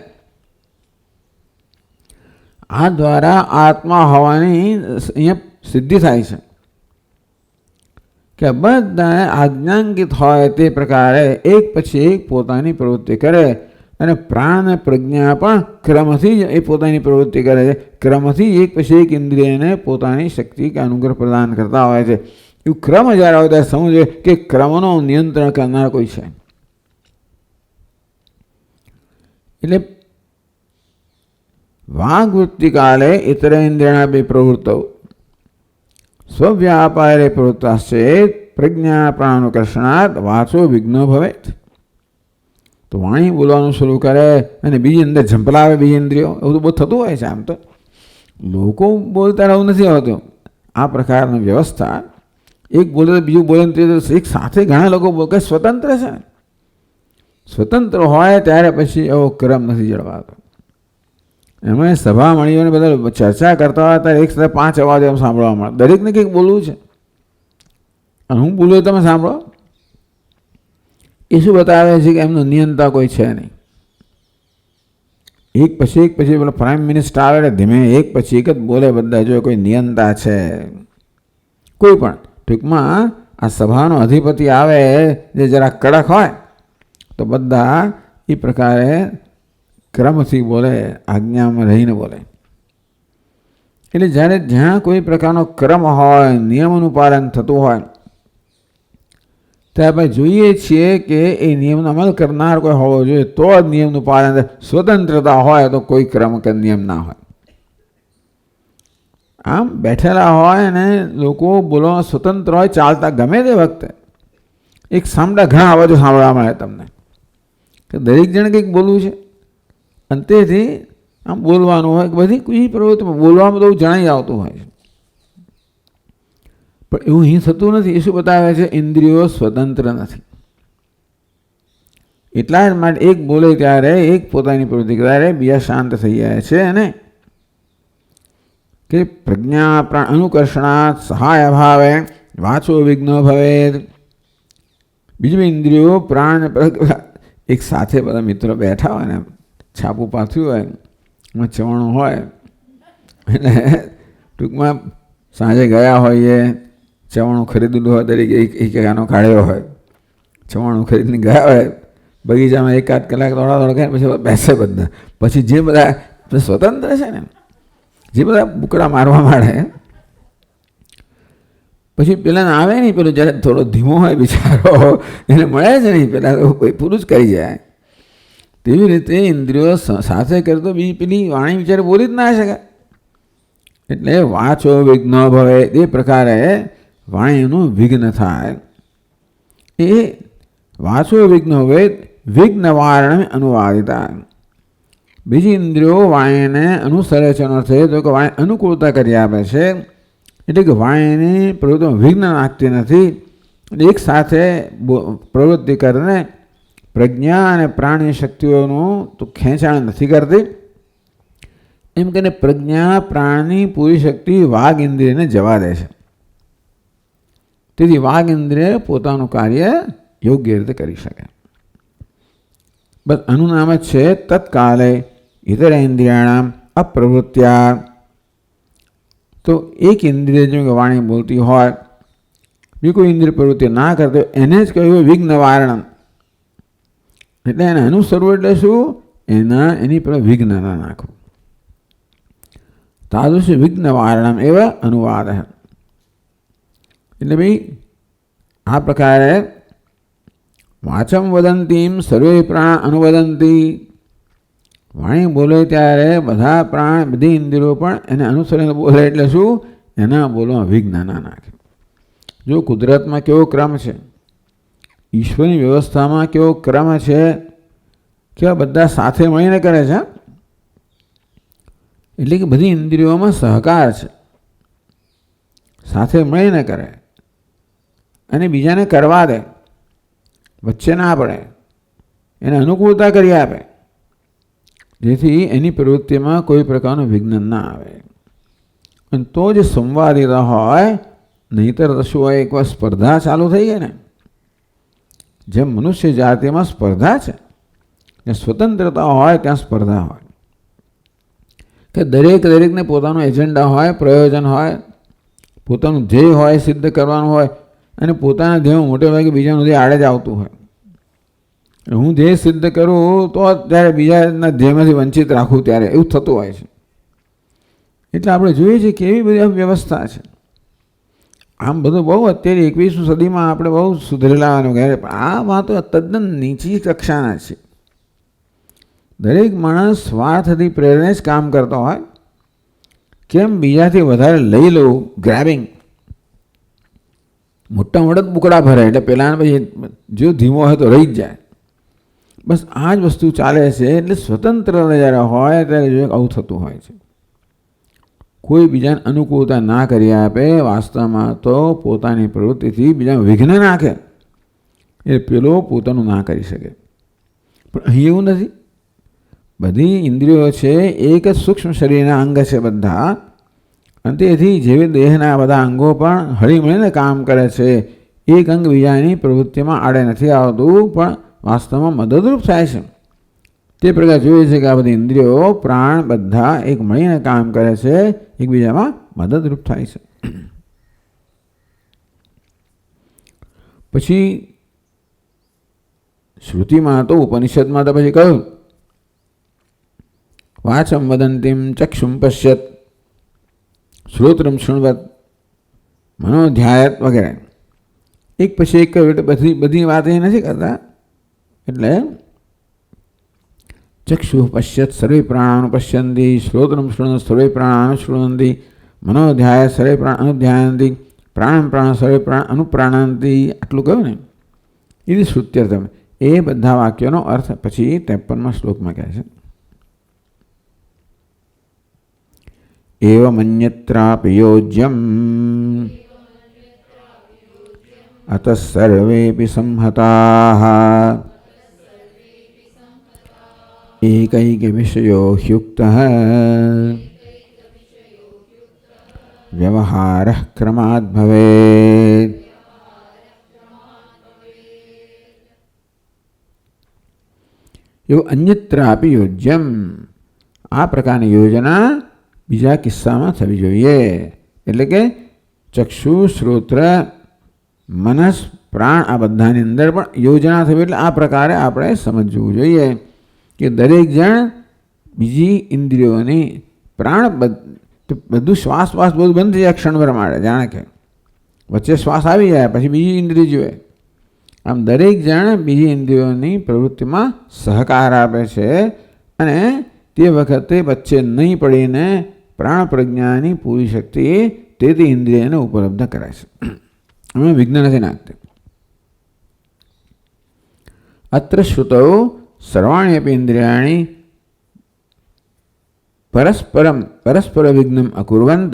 આ દ્વારા આત્મા હોવાની અહીંયા સિદ્ધિ થાય છે કે બધા આજ્ઞાંકિત હોય તે પ્રકારે એક પછી એક પોતાની પ્રવૃત્તિ કરે. અને પ્રાણ અને પ્રજ્ઞા પણ ક્રમથી જ એ પોતાની પ્રવૃત્તિ કરે છે, ક્રમથી એક પછી એક ઇન્દ્રિયને પોતાની શક્તિ કે અનુગ્રહ પ્રદાન કરતા હોય છે. એવું ક્રમ જ્યારે આવે ત્યારે સમજે કે ક્રમનો નિયંત્રણ કરનાર કોઈ છે. એટલે વાગ્વૃત્તિ કાલે ઇતરેન્દ્રિયાણા બે પ્રવૃત્તો સ્વવ્યાપારે પ્રવૃત્તાશ્ચેત પ્રજ્ઞા પ્રાણાનુકર્ષણાત વાચો વિઘ્નો ભવેત. તો વાણી બોલવાનું શરૂ કરે અને બીજી અંદર ઝંપલાવે બીજી ઇન્દ્રિયો, એવું તો બહુ થતું હોય છે. આમ તો લોકો બોલતા એવું નથી હોતું. આ પ્રકારની વ્યવસ્થા, એક બોલે તો બીજું બોલે તો એક સાથે ઘણા લોકો બોલે સ્વતંત્ર છે. સ્વતંત્ર હોય ત્યારે પછી એવો ક્રમ નથી જળવાતો. એમાં સભા મળીઓને બધા ચર્ચા કરતા હોય ત્યારે એક સાથે 5 અવાજ એમ સાંભળવા મળે, દરેકને કંઈક બોલવું છે. અને હું બોલું તમે સાંભળો. એ શું બતાવે છે કે એમનું નિયંતા કોઈ છે નહીં. એક પછી પેલો પ્રાઇમ મિનિસ્ટર આવે એટલે ધીમે એક પછી એક જ બોલે બધા, જો કોઈ નિયંતા છે કોઈ પણ. ટૂંકમાં આ સભાનો અધિપતિ આવે જે જરા કડક હોય તો બધા એ પ્રકારે ક્રમથી બોલે, આજ્ઞામાં રહીને બોલે. એટલે જ્યારે જ્યાં કોઈ પ્રકારનો ક્રમ હોય, નિયમોનું પાલન થતું હોય, ત્યારે આપણે જોઈએ છીએ કે એ નિયમનો અમલ કરનાર કોઈ હોવો જોઈએ, તો જ નિયમનું પાલન થાય. સ્વતંત્રતા હોય તો કોઈ ક્રમ કે નિયમ ના હોય. આમ બેઠેલા હોય અને લોકો બોલવામાં સ્વતંત્ર હોય, ચાલતા ગમે તે વખતે એક સામડા ઘણા અવાજો સાંભળવા મળે તમને કે દરેક જણ કંઈક બોલવું છે. અને તેથી આમ બોલવાનું હોય, બધી કોઈ પ્રવૃત્તિમાં બોલવામાં તો જણાઈ આવતું હોય છે. પણ એવું અહીં થતું નથી. એ શું બતાવે છે? ઇન્દ્રિયો સ્વતંત્ર નથી. એટલા જ માટે એક બોલે ત્યારે, એક પોતાની પ્રવૃત્તિ ત્યારે બીજા શાંત થઈ જાય છે. અને કે પ્રજ્ઞા પ્રાણ અનુકર્ષણાત સહાય અભાવે વાચો વિઘ્ન ભવેદ. બીજું ઇન્દ્રિયો પ્રાણ એક સાથે બધા મિત્રો બેઠા હોય ને, છાપું પાથ્યું હોય, એમાં ચવાણું હોય, એટલે ટૂંકમાં સાંજે ગયા હોઈએ, ચવાણું ખરીદેલું હોય, દરેક એક આનો કાઢ્યો હોય, ચવાણું ખરીદીને ગયા હોય, બગીચામાં એકાદ કલાક દોડા કરે, પછી બેસે બધા. પછી જે બધા સ્વતંત્ર છે ને, જે બધા બુકડા મારવા માંડે, પછી પેલાને આવે નહીં, પેલું જ્યારે થોડો ધીમો હોય બિચારો, એને મળે છે નહીં, પેલા કોઈ પુરુષ કરી જાય. તેવી રીતે ઇન્દ્રિયો સાથે કરતો બીજી પેલી વાણી વિચારે બોલી જ ના શકે. એટલે વાચો વિઘ્ન ભવે, એ પ્રકારે વાણીનું વિઘ્ન થાય. એ વાચો વિઘ્ન ભવે વિઘ્ન વારણ અનુવાદિતા. બીજી ઇન્દ્રિયો વાણીને અનુસરે છે, એનો છે તો કે વાણી અનુકૂળતા કરી આપે છે. એટલે કે વાણીની પ્રવૃત્તિમાં વિઘ્ન નાખતી નથી. એક સાથે પ્રવૃત્તિ કરીને પ્રજ્ઞા અને પ્રાણની શક્તિઓનું તો ખેંચાણ નથી કરતી. એમ કહીને પ્રજ્ઞા પ્રાણની પૂરી શક્તિ વાઘ ઇન્દ્રિયને જવા દે છે. તેથી વાઘ ઇન્દ્રિય પોતાનું કાર્ય યોગ્ય રીતે કરી શકે. બસ આનું નામ જ છે તત્કાલે ઇતર ઇન્દ્રિયાણામ અપ્રવૃત્યા. તો એક ઇન્દ્રિય જેમ કે વાણી બોલતી હોય, બીજી કોઈ ઇન્દ્રિય પ્રવૃત્તિ ના કરતો, એને જ કહ્યું વિઘ્ન વારણ. એટલે એને અનુસરવું એટલે શું? એની પર વિઘ્ન ના નાખવું. તાદૃશ વિઘ્ન વારણમ એવા અનુવાદ. એટલે ભાઈ આ પ્રકારે વાચમ વદંતીમ સર્વે પ્રાણ અનુવદંતી. વાણી બોલે ત્યારે બધા પ્રાણ, બધી ઇન્દ્રિયો પણ એને અનુસરીને બોલે. એટલે શું? એના બોલવામાં વિઘ્ન ના નાખે. જો કુદરતમાં કેવો ક્રમ છે, ઈશ્વરની વ્યવસ્થામાં કેવો ક્રમ છે, કેવા બધા સાથે મળીને કરે છે. એટલે કે બધી ઇન્દ્રિયોમાં સહકાર છે, સાથે મળીને કરે અને બીજાને કરવા દે, વચ્ચે ના પડે, એને અનુકૂળતા કરી આપે, જેથી એની પ્રવૃત્તિમાં કોઈ પ્રકારનું વિઘ્ન ના આવે. અને તો જ સંવાદિતા હોય. નહીંતર તો શું હોય? એકવાર સ્પર્ધા ચાલુ થઈ ગઈ ને, જેમ મનુષ્ય જાતિમાં સ્પર્ધા છે, ત્યાં સ્વતંત્રતા હોય ત્યાં સ્પર્ધા હોય. કે દરેકને પોતાનો એજન્ડા હોય, પ્રયોજન હોય, પોતાનું ધ્યેય હોય, સિદ્ધ કરવાનું હોય, અને પોતાના ધ્યેય મોટે ભાગે બીજાનું ધ્યેય આડે જ આવતું હોય. હું ધ્યેય સિદ્ધ કરું તો ત્યારે બીજાના ધ્યેયમાંથી વંચિત રાખું, ત્યારે એવું થતું હોય છે. એટલે આપણે જોઈએ છીએ કેવી બધી વ્યવસ્થા છે. આમ બધું બહુ અત્યારે 21મી સદીમાં આપણે બહુ સુધરેલાનું કહે, પણ આ વાતો તદ્દન નીચી કક્ષાના છે. દરેક માણસ સ્વાર્થથી પ્રેરણે જ કામ કરતો હોય. કેમ બીજાથી વધારે લઈ લઉં, ગ્રેબિંગ, મોટા મોટા બુકડા ભરે, એટલે પેલા પછી જો ધીમો હોય તો રહી જ જાય. બસ આ જ વસ્તુ ચાલે છે. એટલે સ્વતંત્ર જ્યારે હોય ત્યારે જો આવું થતું હોય છે. કોઈ બીજાને અનુકૂળતા ના કરી આપે, વાસ્તવમાં તો પોતાની પ્રવૃત્તિથી બીજાને વિઘ્ન નાખે, એ પેલો પોતાનું ના કરી શકે. પણ અહીં એવું નથી. બધી ઇન્દ્રિયો છે એક જ સૂક્ષ્મ શરીરના અંગ છે બધા, અને તેથી જેવી દેહના બધા અંગો પણ હળીમળીને કામ કરે છે. એક અંગ બીજાની પ્રવૃત્તિમાં આડે નથી આવતું, પણ વાસ્તવમાં મદદરૂપ થાય છે. તે પ્રકાર જોઈએ છે કે આ બધી ઇન્દ્રિયો, પ્રાણ બધા એક મળીને કામ કરે છે, એકબીજામાં મદદરૂપ થાય છે. પછી શ્રુતિમાં તો, ઉપનિષદમાં તો પછી કહ્યું વાચમ વદંતીમ ચક્ષુમ પશ્યત શ્રોત્રમ શૃણવત મનોધ્યાયત વગેરે. એક પછી એક કહ્યું એટલે બધી વાત એ નથી કરતા. એટલે ચક્ષુ પશ્યત સર્વે પ્રાણાનું પશ્યંતી, શ્રોત્રમ શૃણવત સર્વે પ્રાણાનું શૃણવંતી, મનોધ્યાય સર્વે પ્રાણ અનુધ્યાયંતી, પ્રાણ સર્વે પ્રાણ અનુપ્રાણાંતી. આટલું કહ્યું ને એ શ્રુત્યર્થમ. એ બધા વાક્યોનો અર્થ પછી 53મા શ્લોકમાં કહે છે. એવમન્યત્રાપि યોજ્યમ અતઃ સર્વેપી સંહતાઃ એકૈક વિષયો હ્યુક્તઃ વ્યવહારઃ ક્રમાદ ભવેત. એવું અન્યત્રાપી યોજ્યમ. આ પ્રકારની યોજના બીજા કિસ્સામાં થવી જોઈએ. એટલે કે ચક્ષુ, શ્રોત્ર, મનસ, પ્રાણ આ બધાની અંદર પણ યોજના થવી. એટલે આ પ્રકારે આપણે સમજવું જોઈએ કે દરેક જણ બીજી ઇન્દ્રિયોની પ્રાણ બધું શ્વાસ બધું બંધ થઈ જાય ક્ષણભર માટે. જાણે કે વચ્ચે શ્વાસ આવી જાય પછી બીજી ઇન્દ્રિય જોઈએ. આમ દરેક જણ બીજી ઇન્દ્રિયોની પ્રવૃત્તિમાં સહકાર આપે છે અને તે વખતે વચ્ચે નહીં પડીને પ્રાણ પ્રજ્ઞાની પૂરી શક્તિ તે ઇન્દ્રિયને ઉપલબ્ધ કરાય છે. અમે વિઘ્ન નથી નાખતા. અત્ર શ્રુતૌ સર્વાણી અપી ઇન્દ્રિયાણી પરસ્પર વિઘ્નમ અકુર્વંત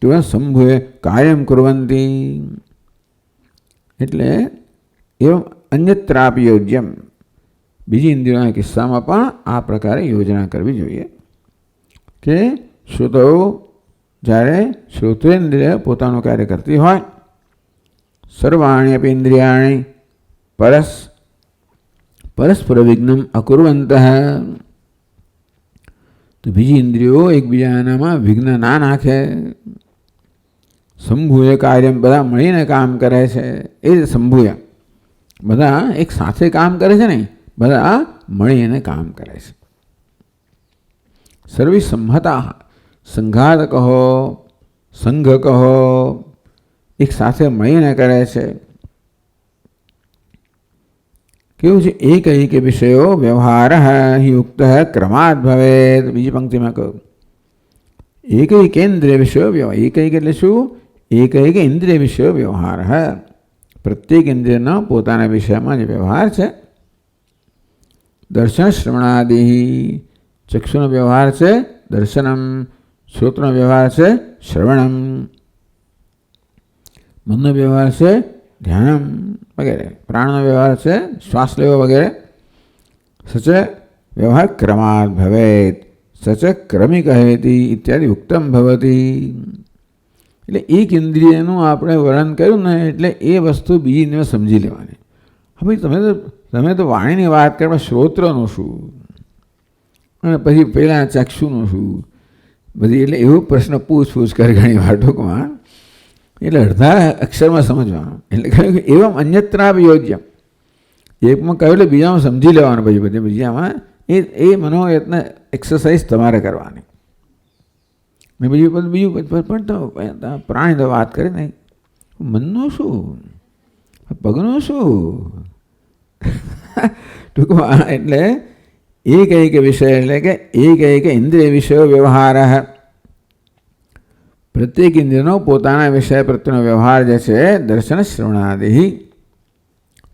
તેવા સંભૂય કાર્યમ કુર્વંતી. એટલે એવમ અન્યત્રાપી યોજ્યમ. બીજી ઇન્દ્રિયોના કિસ્સામાં પણ આ પ્રકારે યોજના કરવી જોઈએ કે શ્રુતો જ્યારે શ્રોત્રેન્દ્રિય પોતાનું કાર્ય કરતી હોય, સર્વાણી અપી ઇન્દ્રિયાણી પરસ્પર વિઘ્નમ અકુર્વંત, તો બીજી ઇન્દ્રિયો એકબીજાનામાં વિઘ્ન ના નાખે. સંભૂય કાર્ય બધા મળીને કામ કરે છે. એ જ સંભૂય. બધા એક સાથે કામ કરે છે ને, બધા મળીને કામ કરે છે. સર્વે સંહતા, સંઘાત કહો, સંઘ કહો, એક સાથે મળીને કરે છે. કેવું છે? એક વિષયો વ્યવહાર યુક્ત ક્રમાદ ભવેત. બીજી પંક્તિમાં કહ્યું એક ઇન્દ્રિય વિષયો વ્યવહાર. એક એટલે શું? એક ઇન્દ્રિય વિષયો વ્યવહાર. પ્રત્યેક ઇન્દ્રિયનો પોતાના વિષયમાં જે વ્યવહાર છે. દર્શન શ્રવણાદિ. ચક્ષુનો વ્યવહાર છે દર્શનમ, શ્રોતનો વ્યવહાર છે શ્રવણમ, મનનો વ્યવહાર છે ધ્યાનમ વગેરે, પ્રાણનો વ્યવહાર છે શ્વાસ લેવો વગેરે. સચ વ્યવહાર ક્રમાદ ભવેત, સચ ક્રમિક હેતી ઇત્યાદિ ઉક્તમ ભવતી. એટલે એક ઇન્દ્રિયનું આપણે વર્ણન કર્યું ને એટલે એ વસ્તુ બીજી ઇન્દ્રિય સમજી લેવાની. હવે તમે તો વાણીની વાત કરો, શ્રોત્રનું શું અને પછી પહેલાં ચક્ષુનું શું બધી. એટલે એવો પ્રશ્ન પૂછ કરે ઘણી વાર ટૂંકમાં. એટલે અડધા અક્ષરમાં સમજવાનું. એટલે કહ્યું કે એવમ અન્યત્રાપી યોજ્યમ. એકમાં કહ્યું એટલે બીજામાં સમજી લેવાનું. પછી બીજામાં એ મનોયત્ન એક્સરસાઇઝ તમારે કરવાની. ને બીજું પણ તો પ્રાણી તો વાત કરે ને, મનનું શું, પગનું શું ટૂંકમાં. એટલે એક વિષય એટલે કે એક ઇન્દ્રિય વિષયો વ્યવહાર. પ્રત્યેક ઇન્દ્રિયનો પોતાના વિષય પ્રત્યેનો વ્યવહાર જે છે દર્શન શ્રવણાદિ.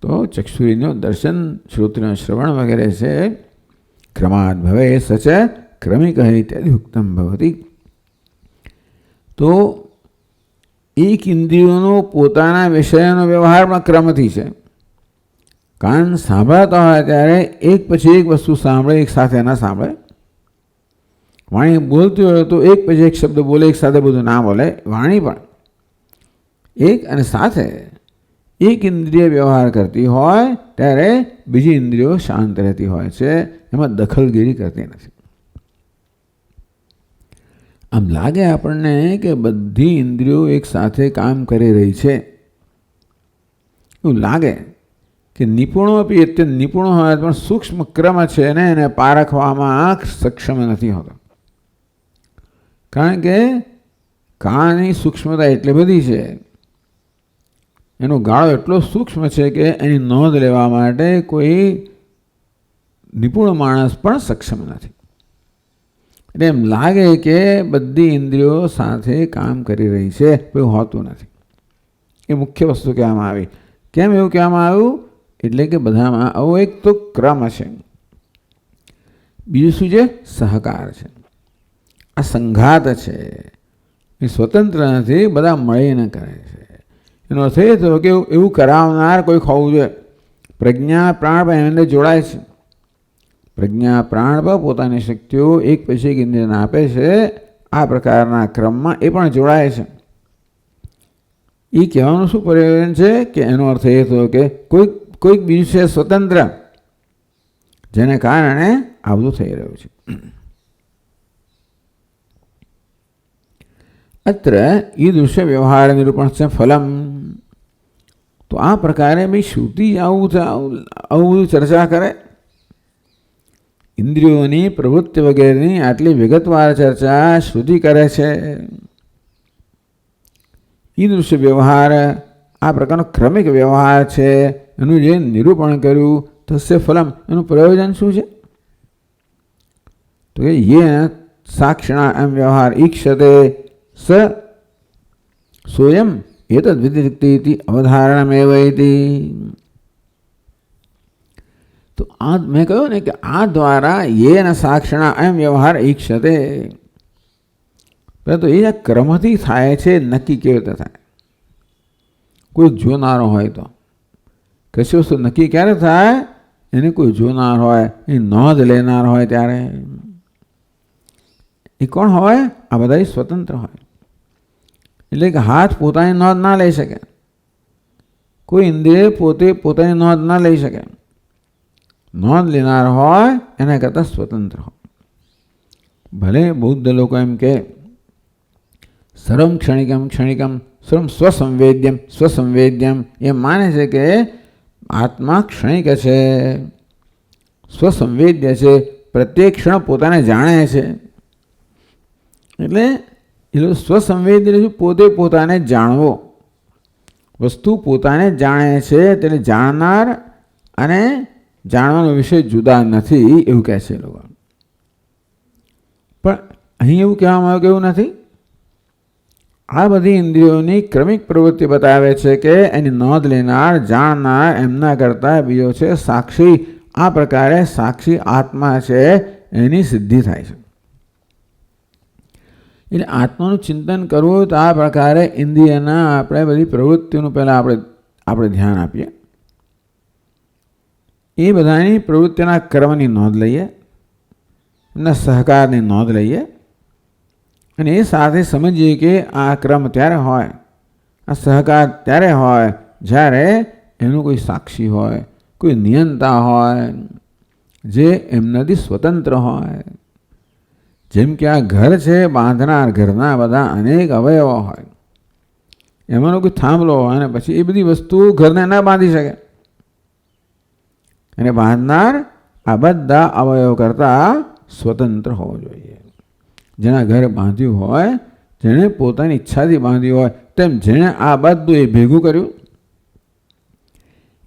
તો ચક્ષુરીનો દર્શન, શ્રોત્રીનો શ્રવણ વગેરે છે. ક્રમાદ ભવે સચ ક્રમિક ઇત્યાદિ ઉક્તમ ભવતી. તો એક ઇન્દ્રિયોનો પોતાના વિષયનો વ્યવહારમાં ક્રમથી છે. કાન સાંભળતા હોય ત્યારે એક પછી એક વસ્તુ સાંભળે, એક સાથે ના સાંભળે. વાણી બોલતી હોય તો એક પછી એક શબ્દ બોલે, એક સાથે બધું ના બોલે. વાણી પણ એક અને સાથે એક ઇન્દ્રિય વ્યવહાર કરતી હોય ત્યારે બીજી ઇન્દ્રિયો શાંત રહેતી હોય છે, એમાં દખલગીરી કરતી નથી. આમ લાગે આપણને કે બધી ઇન્દ્રિયો એક સાથે કામ કરી રહી છે, એવું લાગે કે નિપુણો આપી અત્યંત નિપુણો હોય પણ સૂક્ષ્મ ક્રમ છે ને એને પારખવામાં સક્ષમ નથી હોતો. કારણ કે કાળની સૂક્ષ્મતા એટલી બધી છે, એનો ગાળો એટલો સૂક્ષ્મ છે કે એની નોંધ લેવા માટે કોઈ નિપુણ માણસ પણ સક્ષમ નથી. એટલે એમ લાગે કે બધી ઇન્દ્રિયો સાથે કામ કરી રહી છે, એવું હોતું નથી. એ મુખ્ય વસ્તુ કહેવામાં આવી. કેમ એવું કહેવામાં આવ્યું? એટલે કે બધામાં આવો એક તો ક્રમ છે, બીજું શું છે? સહકાર છે. આ સંઘાત છે, એ સ્વતંત્ર નથી, બધા મળીને કરે છે. એનો અર્થ એ થયો કે એવું કરાવનાર કોઈ હોવું જોઈએ. પ્રજ્ઞા પ્રાણ પણ એને જોડાય છે. પ્રજ્ઞા પ્રાણ પર પોતાની શક્તિઓ એક પછી એક ઇન્દ્રિયને આપે છે. આ પ્રકારના ક્રમમાં એ પણ જોડાય છે. એ કહેવાનું શું પ્રયોજન છે કે એનો અર્થ એ થયો કે કોઈક બીજું છે સ્વતંત્ર, જેને કારણે આ બધું થઈ રહ્યું છે. અત્ર ઈદૃશ્ય વ્યવહાર નિરૂપણ છે ફલમ. તો આ પ્રકારે ભાઈ શ્રુતિ આવું બધું ચર્ચા કરે. ઇન્દ્રિયોની પ્રવૃત્તિ વગેરેની આટલી વિગતવાર ચર્ચા શ્રુતિ કરે છે. ઈદૃશ્ય વ્યવહાર આ પ્રકારનો ક્રમિક વ્યવહાર છે, એનું જે નિરૂપણ કર્યું તસ્ય ફલમ, એનું પ્રયોજન શું છે? તો કે યે સાક્ષિણા એમ વ્યવહાર ઈક્ષતે સ સોયમ એતદ વ્યતિરિક્તિ અવધારણમેવ ઇતિ. તો આ મેં કહ્યું ને કે આ દ્વારા યેન સાક્ષિણા એમ વ્યવહાર ઈક્ષતે, તો એ ક્રમથી થાય છે નક્કી કેવી રીતે થાય? કોઈ જોનારો હોય તો કશી વસ્તુ નક્કી ક્યારે થાય? એને કોઈ જોનાર હોય, એ નોંધ લેનાર હોય ત્યારે. એ કોણ હોય? આ બધા સ્વતંત્ર હોય. એટલે કે હાથ પોતાની નોંધ ના લઈ શકે, કોઈ ઇન્દ્રિય પોતે પોતાની નોંધ ના લઈ શકે. નોંધ લેનાર હોય એના કરતાં સ્વતંત્ર હોય. ભલે બૌદ્ધ લોકો એમ કે સર્વમ ક્ષણિકમ ક્ષણિકમ સર્વમ સ્વસંવેદ્યમ, એમ માને છે કે આત્મા ક્ષણિક છે, સ્વસંવેદ્ય છે, પ્રત્યેક ક્ષણ પોતાને જાણે છે. એટલે એ લોકો સ્વસંવેદ્ય પોતે પોતાને જાણવો, વસ્તુ પોતાને જાણે છે, તેને જાણનાર અને જાણવાનો વિષય જુદા નથી, એવું કહે છે લોકો. પણ અહીં એવું કહેવામાં આવ્યું કે એવું નથી. આ બધી ઇન્દ્રિયોની ક્રમિક પ્રવૃત્તિ બતાવે છે કે એની નોંધ લેનાર, જાણનાર એમના કરતાં બીજો છે સાક્ષી. આ પ્રકારે સાક્ષી આત્મા છે, એની સિદ્ધિ થાય છે. એટલે આત્માનું ચિંતન કરવું તો આ પ્રકારે ઇન્દ્રિયના આપણે બધી પ્રવૃત્તિઓનું પહેલાં આપણે ધ્યાન આપીએ. એ બધાની પ્રવૃત્તિના ક્રમની નોંધ લઈએ, એમના સહકારની નોંધ લઈએ, અને એ સાથે સમજીએ કે આ ક્રમ ત્યારે હોય, આ સહકાર ત્યારે હોય જ્યારે એનું કોઈ સાક્ષી હોય, કોઈ નિયંતા હોય, જે એમનાથી સ્વતંત્ર હોય. જેમ કે આ ઘર છે, બાંધનાર ઘરના બધા અનેક અવયવો હોય, એમાંનો કોઈ થાંભલો હોય અને પછી એ બધી વસ્તુઓ ઘરને ના બાંધી શકે. અને બાંધનાર આ બધા અવયવ કરતાં સ્વતંત્ર હોવો જોઈએ. જેના ઘરે બાંધ્યું હોય, જેણે પોતાની ઈચ્છાથી બાંધ્યું હોય, તેમ જેણે આ બધું એ ભેગું કર્યું.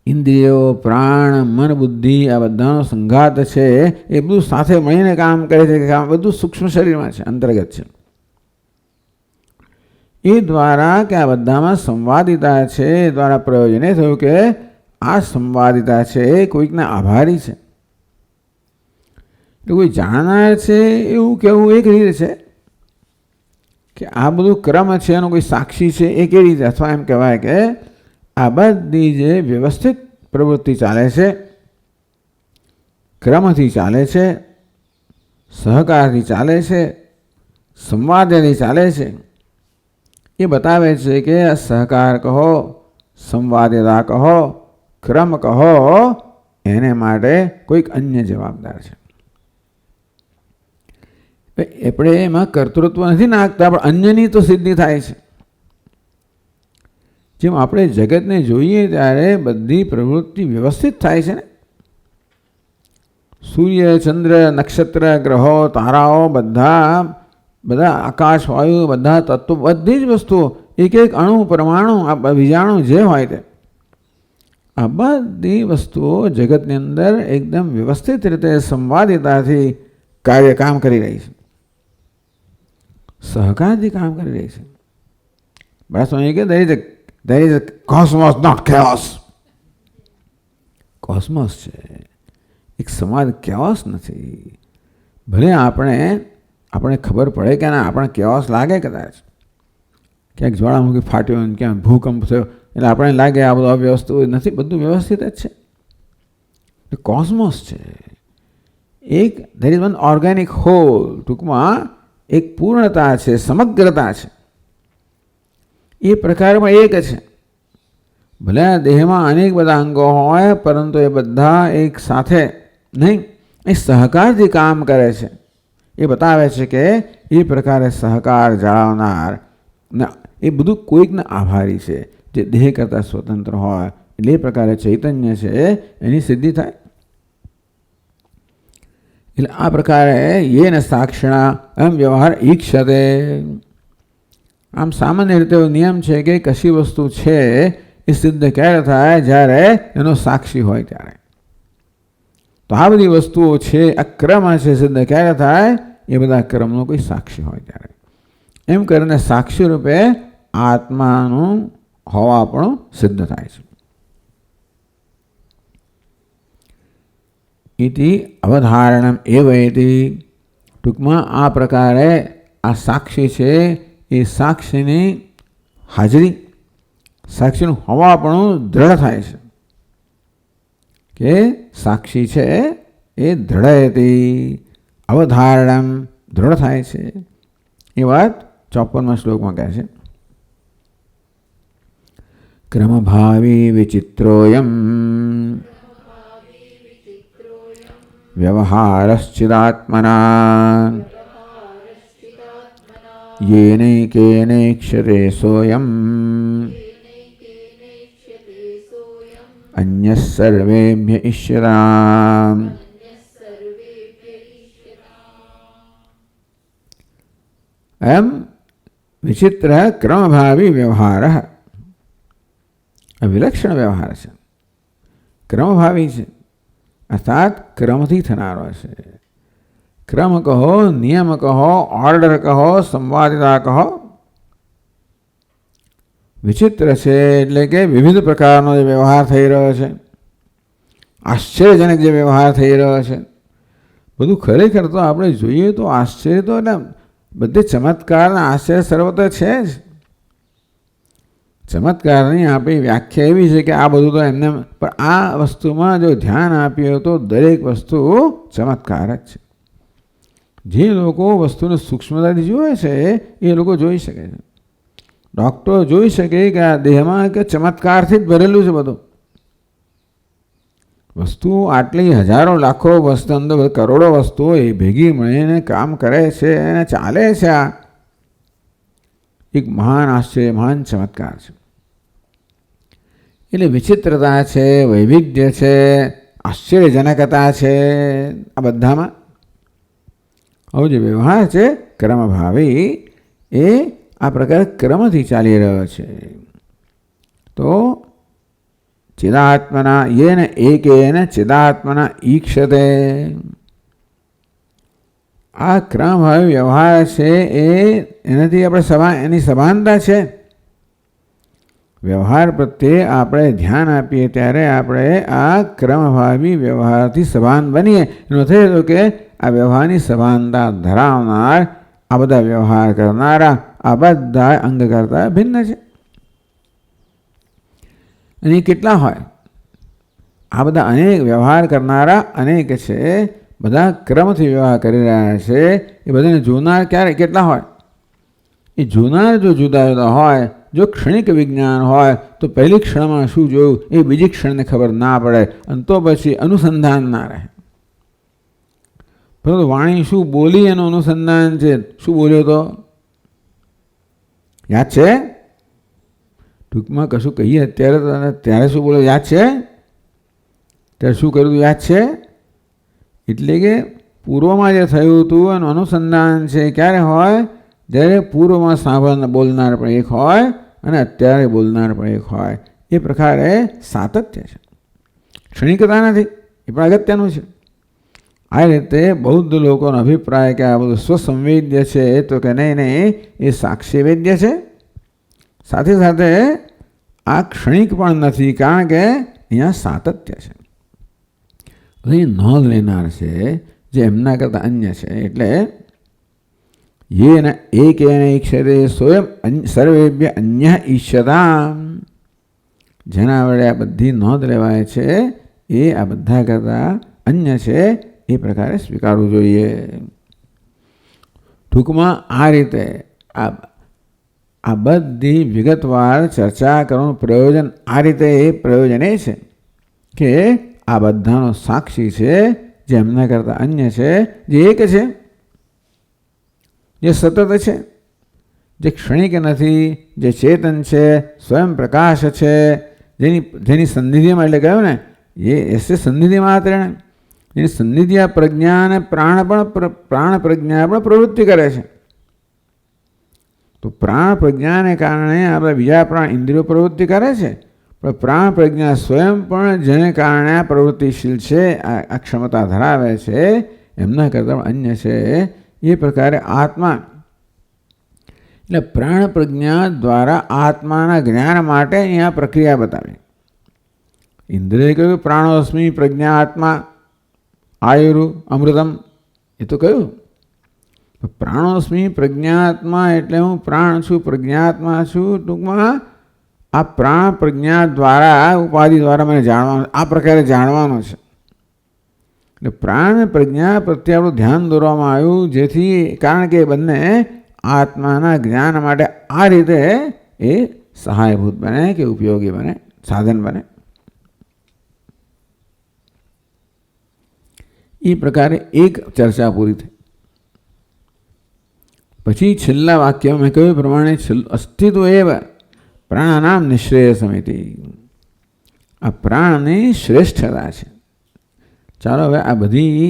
ઇન્દ્રિયો, પ્રાણ, મન, બુદ્ધિ આ બધાનો સંઘાત છે, એ બધું સાથે મળીને કામ કરે છે. કામ બધું સૂક્ષ્મ શરીરમાં છે, અંતર્ગત છે. એ દ્વારા કે આ બધામાં સંવાદિતા છે, એ દ્વારા પ્રયોજન એ થયું કે આ સંવાદિતા છે એ કોઈકના આભારી છે. એટલે કોઈ જાણનાર છે એવું કહેવું એક રીતે છે કે આ બધું ક્રમ છે, એનો કોઈ સાક્ષી છે, એ કેવી રીતે? અથવા એમ કહેવાય કે આ બધી જે વ્યવસ્થિત પ્રવૃત્તિ ચાલે છે, ક્રમથી ચાલે છે, સહકારથી ચાલે છે, સંવાદથી ચાલે છે, એ બતાવે છે કે આ સહકાર કહો, સંવાદિતા કહો, ક્રમ કહો, એને માટે કોઈક અન્ય જવાબદાર છે. આપણે એમાં કર્તૃત્વ નથી નાખતા, પણ અન્યની તો સિદ્ધિ થાય છે. જેમ આપણે જગતને જોઈએ ત્યારે બધી પ્રવૃત્તિ વ્યવસ્થિત થાય છે ને. સૂર્ય, ચંદ્ર, નક્ષત્ર, ગ્રહો, તારાઓ, બધા આકાશ, વાયુ, બધા તત્વો, બધી જ વસ્તુઓ, એક એક અણુ, પરમાણુ, બીજાણુ જે હોય તે, આ બધી વસ્તુઓ જગતની અંદર એકદમ વ્યવસ્થિત રીતે સંવાદિતાથી કામ કરી રહી છે, સહકારથી કામ કરી રહી છે. બસ કે there is a cosmos, not chaos. Cosmos છે, એક સમાજ, કેઓસ નથી. ભલે આપણે ખબર પડે કે ના, આપણે કેઓસ લાગે કદાચ, ક્યાંક જ્વાળામુખી ફાટ્યો, ક્યાંક ભૂકંપ થયો, એટલે આપણે લાગે આ બધું અવ્યવસ્થિત નથી, બધું વ્યવસ્થિત જ છે. કોસ્મોસ છે એક, there is one organic whole, ટૂંકમાં એક પૂર્ણતા છે, સમગ્રતા છે. એ પ્રકારમાં એક છે. ભલે દેહમાં અનેક બધા અંગો હોય, પરંતુ એ બધા એક સાથે નહીં, એ સહકારથી કામ કરે છે. એ બતાવે છે કે એ પ્રકારે સહકાર જાળવનાર એ બધું કોઈકના આભારી છે, જે દેહ કરતાં સ્વતંત્ર હોય. એટલે એ પ્રકારે ચૈતન્ય છે એની સિદ્ધિ થાય. એટલે આ પ્રકારે યેન સાક્ષિણા એમ વ્યવહાર ઈક્ષતે. આમ સામાન્ય રીતે નિયમ છે કે કશી વસ્તુ છે એ સિદ્ધ ક્યારે થાય? જ્યારે એનો સાક્ષી હોય ત્યારે. તો આ બધી વસ્તુઓ છે, આ ક્રમ છે, સિદ્ધ ક્યારે થાય? એ બધા ક્રમનો કોઈ સાક્ષી હોય ત્યારે. એમ કરીને સાક્ષી રૂપે આત્માનું હોવા પણ સિદ્ધ થાય છે. ઇતિ અવધારણમ એવૈતિ. ટૂંકમાં આ પ્રકારે આ સાક્ષી છે, એ સાક્ષીની હાજરી, સાક્ષીનું હોવાપણું દ્રઢ થાય છે. કે સાક્ષી છે એ દ્રઢયતી, અવધારણમ દ્રઢ થાય છે. એ વાત 54મા શ્લોકમાં કહે છે. ક્રમભાવી વિચિત્રોયમ વ્યવહારશ્ચિદાત્મના યેનૈકેનૈક્ષ્યતે સોયમ અન્યઃ સર્વેભ્ય ઈશ્વરામ. એમ વિચિત્ર ક્રમભાવી વ્યવહાર, વિલક્ષણ વ્યવહાર છે, ક્રમભાવી છે, અર્થાત ક્રમથી થનારો છે. ક્રમ કહો, નિયમ કહો, ઓર્ડર કહો, સંવાદિતા કહો. વિચિત્ર છે એટલે કે વિવિધ પ્રકારનો જે વ્યવહાર થઈ રહ્યો છે, આશ્ચર્યજનક જે વ્યવહાર થઈ રહ્યો છે, બધું ખરેખર તો આપણે જોઈએ તો આશ્ચર્ય તો એટલે બધે ચમત્કારના આશ્ચર્ય સર્વત્ર છે જ. ચમત્કારની આપણી વ્યાખ્યા એવી છે કે આ બધું તો એમને, પણ આ વસ્તુમાં જો ધ્યાન આપીએ તો દરેક વસ્તુ ચમત્કાર જ છે. જે લોકો વસ્તુને સૂક્ષ્મતાથી જુએ છે એ લોકો જોઈ શકે છે. ડૉક્ટર જોઈ શકે કે આ દેહમાં કે ચમત્કારથી જ ભરેલું છે બધું. વસ્તુ આટલી હજારો લાખો વસ્તુ, અંદર કરોડો વસ્તુઓ એ ભેગી મળીને કામ કરે છે અને ચાલે છે. આ એક મહાન આશ્ચર્ય, મહાન ચમત્કાર છે. એટલે વિચિત્રતા છે, વૈવિધ્ય છે, આશ્ચર્યજનકતા છે આ બધામાં. હવે જે વ્યવહાર છે ક્રમભાવી, એ આ પ્રકારે ક્રમથી ચાલી રહ્યો છે. તો ચિદાત્મના યેન એકેન ચિદાત્મના ઈક્ષતે. આ ક્રમભાવી વ્યવહાર છે એનાથી આપણે એની સભાનતા છે. વ્યવહાર પ્રત્યે આપણે ધ્યાન આપીએ ત્યારે આપણે આ ક્રમભાવી વ્યવહારથી સભાન બનીએ. એનો થયો કે આ વ્યવહારની સભાનતા ધરાવનાર, આ બધા વ્યવહાર કરનારા, આ બધા અંગ કરતા ભિન્ન છે. અને કેટલા હોય? આ બધા અનેક વ્યવહાર કરનારા અનેક છે, બધા ક્રમથી વ્યવહાર કરી રહ્યા છે. એ બધાને જોનાર કેટલા હોય? એ જોનાર જો જુદા જુદા હોય જો ક્ષણિક વિજ્ઞાન હોય તો પહેલી ક્ષણમાં શું જોયું એ બીજી ક્ષણને ખબર ના પડે અને તો પછી અનુસંધાન ના રહે. પરંતુ વાણી શું બોલી એનું અનુસંધાન છે. શું બોલ્યો તો યાદ છે? ટૂંકમાં કશું કહીએ અત્યારે ત્યારે શું બોલ્યો યાદ છે? ત્યારે શું કર્યું યાદ છે? એટલે કે પૂર્વમાં જે થયું હતું એનું અનુસંધાન છે ક્યારે હોય? જ્યારે પૂર્વમાં સાંભળનાર બોલનાર પણ એક હોય અને અત્યારે બોલનાર પણ એક હોય. એ પ્રકારે સાતત્ય છે, ક્ષણિકતા નથી. એ પણ અગત્યનું છે. આ રીતે બૌદ્ધ લોકોનો અભિપ્રાય કે આ બધું સ્વસંવેદ્ય છે તો કે નહીં એ સાક્ષી વેદ્ય છે. સાથે સાથે આ ક્ષણિક પણ નથી, કારણ કે અહીંયા સાતત્ય છે. અહીં નોંધ લેનાર છે જે એમના કરતાં અન્ય છે. એટલે યેન એકેન ઈક્ષતે સ્વયં સર્વેભ્ય અન્ય ઈષ્યતામ, જેના વડે આ બધી નોંધ લેવાય છે એ આ બધા કરતાં અન્ય છે, એ પ્રકારે સ્વીકારવું જોઈએ. ટૂંકમાં આ રીતે આ બધી વિગતવાર ચર્ચા કરવાનું પ્રયોજન આ રીતે એ પ્રયોજન એ છે કે આ બધાનો સાક્ષી છે જે એમના કરતાં અન્ય છે, જે એક છે, જે સતત છે, જે ક્ષણિક નથી, જે ચેતન છે, સ્વયં પ્રકાશ છે, જેની સન્નિધિમાં એટલે કહ્યું ને એ એસે સન્નિધિ માત્ર એની સન્નિધિ આ પ્રજ્ઞા અને પ્રાણ પ્રજ્ઞા પણ પ્રવૃત્તિ કરે છે. તો પ્રાણ પ્રજ્ઞાને કારણે આપણે બીજા પ્રાણ ઇન્દ્રિયો પ્રવૃત્તિ કરે છે, પણ પ્રાણ પ્રજ્ઞા સ્વયં પણ જેને કારણે આ પ્રવૃત્તિશીલ છે, આ ક્ષમતા ધરાવે છે, એમના કરતાં અન્ય છે. એ પ્રકારે આત્મા એટલે પ્રાણ પ્રજ્ઞા દ્વારા આત્માના જ્ઞાન માટે અહીંયા પ્રક્રિયા બતાવી. ઇન્દ્રિય કહ્યું પ્રાણોસ્મિ પ્રજ્ઞા આત્મા આયુરુ અમૃતમ, એ તો કહ્યું. પ્રાણોસ્મિ પ્રજ્ઞાત્મા એટલે હું પ્રાણ છું, પ્રજ્ઞાત્મા છું. ટૂંકમાં આ પ્રાણ પ્રજ્ઞા દ્વારા ઉપાધિ દ્વારા મને જાણવાનું, આ પ્રકારે જાણવાનો છે. એટલે પ્રાણ પ્રજ્ઞા પ્રત્યે આપણું ધ્યાન દોરવામાં આવ્યું, જેથી કારણ કે બંને આત્માના જ્ઞાન માટે આ રીતે એ સહાયભૂત બને કે ઉપયોગી બને, સાધન બને. એ પ્રકારે એક ચર્ચા પૂરી થઈ. પછી છેલ્લા વાક્ય મેં કહ્યું પ્રમાણે અસ્તિત્વ એવ પ્રાણાનામ નિશ્રેય સમિતિ, આ પ્રાણની શ્રેષ્ઠતા છે. ચાલો હવે આ બધી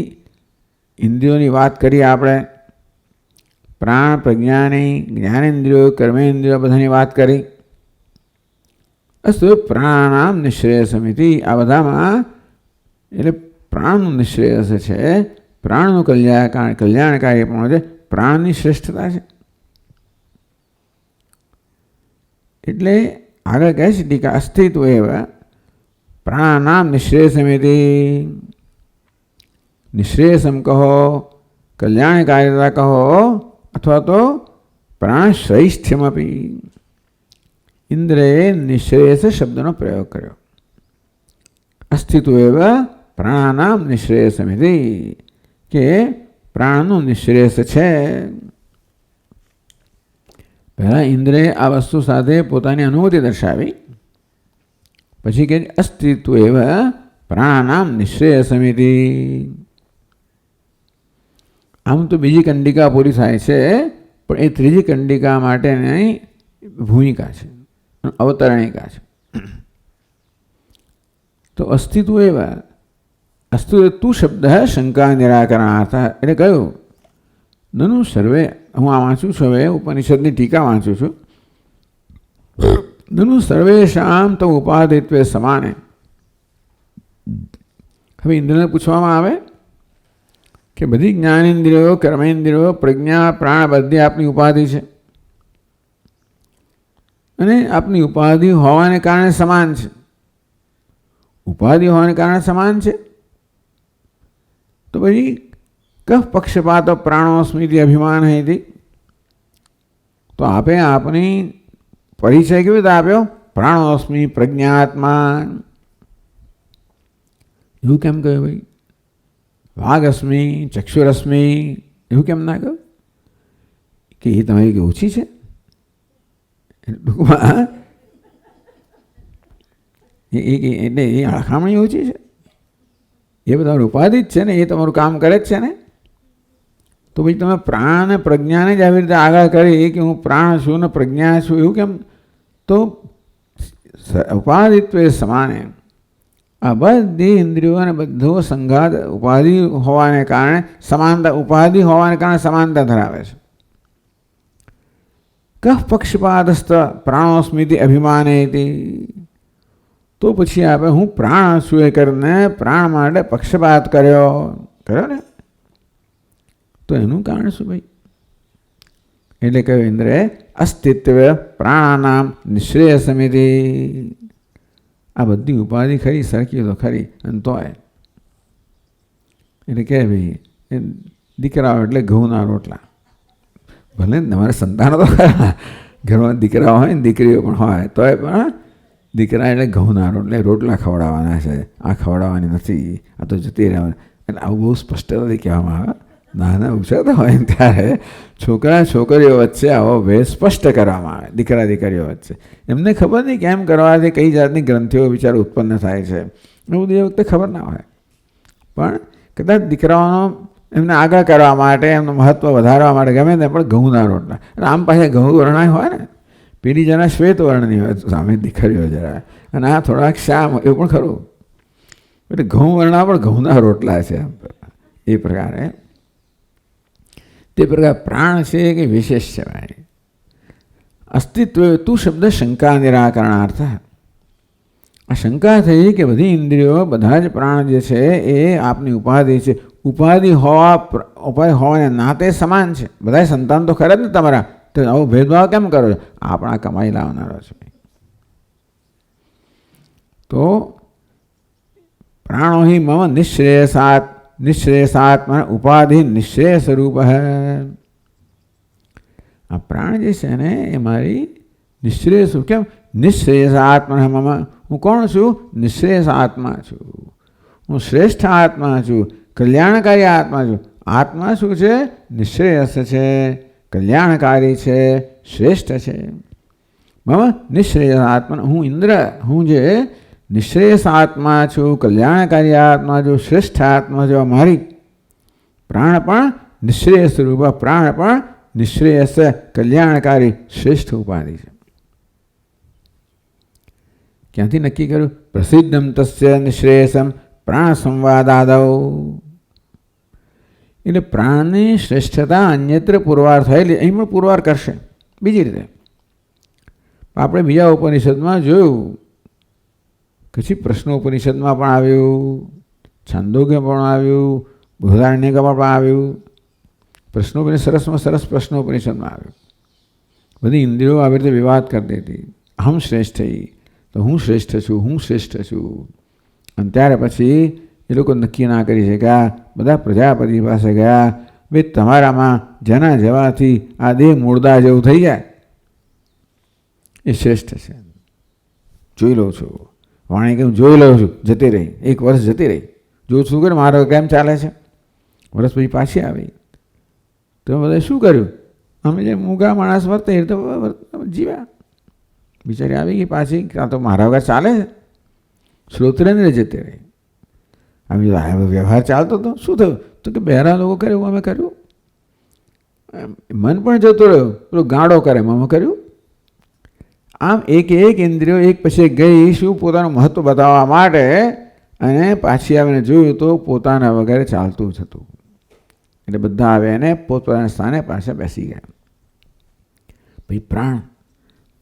ઇન્દ્રિયોની વાત કરીએ આપણે. પ્રાણ પ્રજ્ઞાની, જ્ઞાનેન્દ્રિયો, કર્મેન્દ્રિયો બધાની વાત કરી. અસ્તુ પ્રાણાનામ નિશ્રેય સમિતિ, આ બધામાં એટલે પ્રાણનું નિશ્રેયસ છે, પ્રાણનું કલ્યાણકારી પણ છે, પ્રાણની શ્રેષ્ઠતા છે. એટલે આગળ કહે છે ટીકા અસ્તિત્વ એવા પ્રાણાનામ નિશ્રેય સમિતિ, નિશ્રેયસમ કહો, કલ્યાણકારિતા કહો, અથવા તો પ્રાણ શ્રેષ્ઠ્યમપી. ઇન્દ્રએ નિશ્રેયસ શબ્દનો પ્રયોગ કર્યો. અસ્તિત્વ એવા પ્રાણાનામ નિશ્રેય સમિતિ, કે પ્રાણનું નિશ્રેયસ છે. પહેલાં ઇન્દ્રએ આ વસ્તુ સાથે પોતાની અનુભૂતિ દર્શાવી, પછી કે અસ્તિત્વ એવા પ્રાણાનામ નિશ્રેય સમિતિ. આમ તો બીજી કંડિકા પૂરી થાય છે, પણ એ ત્રીજી કંડિકા માટેની ભૂમિકા છે, અવતરણિકા છે. તો અસ્તિત્વ એવા અસ્તિત્વ તું શબ્દ શંકા નિરાકરણાર્થ, એટલે કહ્યું નનુ સર્વે, હું આ વાંચું છું હવે ઉપનિષદની ટીકા વાંચું છું. નનુ સર્વેશામ તો ઉપાધિત્વે સમાને. હવે ઇન્દ્રને પૂછવામાં આવે કે બધી જ્ઞાનેન્દ્રિયો, કર્મેન્દ્રિયો, પ્રજ્ઞા, પ્રાણ બધી આપની ઉપાધિ છે અને આપની ઉપાધિ હોવાને કારણે સમાન છે. ઉપાધિ હોવાને કારણે સમાન છે તો પછી કફ પક્ષપાત પ્રાણોસ્મિતિ અભિમાન હતી. તો આપે આપની પરિચય કેવી રીતે આપ્યો? પ્રાણોસ્મિ પ્રજ્ઞાત્મા. એવું કેમ કહ્યું ભાઈ? વાઘસ્મિ, ચક્ષુરસ્મિ એવું કેમ ના કહ્યું? કે એ તમારી ઓછી છે? ટૂંકમાં એટલે એ અળખામણી ઓછી છે. એ બધા ઉપાધિ જ છે ને, એ તમારું કામ કરે જ છે ને. તો પછી તમે પ્રાણ અને પ્રજ્ઞાને જ આવી રીતે આગળ કરી કે હું પ્રાણ છું ને પ્રજ્ઞા છું એવું કેમ? તો ઉપાધિત્વ સમાને આ બધી ઇન્દ્રિયો અને બધો સંઘાત ઉપાધિ હોવાને કારણે સમાનતા, ઉપાધિ હોવાને કારણે સમાનતા ધરાવે છે. કહ પક્ષપાતસ્થ પ્રાણોસ્મિતિ અભિમાનેતિ. તો પછી આપણે હું પ્રાણ છું એ કરીને પ્રાણ માટે પક્ષપાત કર્યો ને, તો એનું કારણ શું ભાઈ? એટલે કહ્યું ઇન્દ્રે અસ્તિત્વ પ્રાણાનામ નિશ્રેય સમિતિ. આ બધી ઉપાધિ ખરી, સરખી તો ખરી, અને તોય એટલે કે ભાઈ એ દીકરાઓ એટલે ઘઉંના રોટલા. ભલે તમારે સંતાનો તો ખરા, ઘરમાં દીકરાઓ હોય ને દીકરીઓ પણ હોય, તોય પણ દીકરા એટલે ઘઉંના રોટલા ખવડાવવાના છે, આ ખવડાવવાની નથી, આ તો જતી રહેવાની. એટલે આવું બહુ સ્પષ્ટતાથી કહેવામાં આવે. નાના ઉછળતા હોય ને ત્યારે છોકરા છોકરીઓ વચ્ચે આવો ભેદ સ્પષ્ટ કરવામાં આવે. દીકરા દીકરીઓ વચ્ચે એમને ખબર નહીં કેમ કરવાથી કઈ જાતની ગ્રંથિઓ વિચાર ઉત્પન્ન થાય છે, એવું એ વખતે ખબર ના હોય. પણ કદાચ દીકરાઓનો એમને આગળ કરવા માટે, એમનું મહત્ત્વ વધારવા માટે ગમે તે પણ ઘઉંના રોટલા. એટલે આમ પાસે ઘઉં વર્ણાય હોય ને, પેલી જરા શ્વેત વર્ણની હોય સામે દીકરીઓ જરા, અને આ થોડાક શ્યામ, એવું પણ ખરું. એટલે ઘઉં વર્ણા પણ ઘઉંના રોટલા છે. એ પ્રકારે તે પ્રકાર પ્રાણ છે કે વિશેષ છે ભાઈ. અસ્તિત્વ તું શબ્દ શંકા નિરાકરણાર્થ. આ શંકા થઈ કે બધી ઇન્દ્રિયો, બધા જ પ્રાણ જે છે એ આપની ઉપાધિ છે. ઉપાધિ હોવાને નાતે સમાન છે. બધા સંતાન તો ખરા જ ને તમારા, તો આવો ભેદભાવ કેમ કરો છો? આપણા કમાઈ લાવનારો છે. તો પ્રાણો હિ મમ નિશ્રેયસાત્મા ઉપાધિ નિશ્રેય સ્વરૂપ હૈ. આ પ્રાણ જે છે ને એ મારી નિશ્રેય સ્વરૂપ. કેમ? નિશ્રેયસ આત્મા મમ. હું કોણ છું? નિશ્રેયસ આત્મા છું. હું શ્રેષ્ઠ આત્મા છું, કલ્યાણકારી આત્મા છું. આત્મા શું છે? નિશ્રેયસ છે, કલ્યાણકારી છે, શ્રેષ્ઠ છે. મમ નિશ્રેયસ આત્મા. હું ઇન્દ્ર, હું જે નિશ્રેયસ આત્મા છું, કલ્યાણકારી આત્મા છું, શ્રેષ્ઠ આત્મા છું. મારી પ્રાણ પણ નિશ્રેય સ્વરૂપ, પ્રાણ પણ નિશ્રેયસ, કલ્યાણકારી, શ્રેષ્ઠ ઉપાધિ છે. ક્યાંથી નક્કી કર્યું? પ્રસિદ્ધમ તસ્ય નિશ્રેયસમ પ્રાણ સંવાદાદૌ. એટલે પ્રાણની શ્રેષ્ઠતા અન્યત્ર પુરવાર થયેલી, અહીં પણ પુરવાર કરશે બીજી રીતે. આપણે બીજા ઉપનિષદમાં જોયું, પછી પ્રશ્નોપનિષદમાં પણ આવ્યું, છાંદોગ્ય પણ આવ્યું, બૃહદારણ્યકમાં પણ આવ્યું. પ્રશ્નોપનિષદ સરસમાં સરસ પ્રશ્નોપનિષદમાં આવ્યું. બધી ઇન્દ્રિયો આવી રીતે વિવાદ કરતી હતી. અહમ શ્રેષ્ઠ, તો હું શ્રેષ્ઠ છું, હું શ્રેષ્ઠ છું. અને ત્યારે પછી એ લોકો નક્કી ના કરી શક્યા. બધા પ્રજાપતિ પાસે ગયા, ભાઈ તમારામાં જેના જવાથી આ દેહ મૂળદા જેવું થઈ જાય એ શ્રેષ્ઠ છે, જોઈ લઉં છું. વાણી કે હું જોઈ લઉં છું, જતી રહી, 1 વર્ષ જતી રહી, જોઉં છું કે મારો કેમ ચાલે છે. વર્ષ પછી પાછી આવી. તો બધા શું કર્યું? અમે જે મૂંગા માણસ વર્તે એ તો જીવ્યા. બિચારી આવી ગઈ પાછી, કાં તો મારા વગર ચાલે છે. શ્રોત્રેન્દ્ર જતી રહી. અમે વ્યવહાર ચાલતો હતો. શું થયું? તો કે બહેરા લોકો કરે એવું અમે કર્યું. મન પણ જતો રહ્યો, પેલો ગાંડો કરે અમે કર્યું. આમ એક ઇન્દ્રિયો એક પછી ગઈ, શું પોતાનું મહત્વ બતાવવા માટે, અને પાછી આવીને જોયું તો પોતાના વગેરે ચાલતું જ હતું. એટલે બધા આવે અને પોતાના સ્થાને પાછા બેસી ગયા. ભાઈ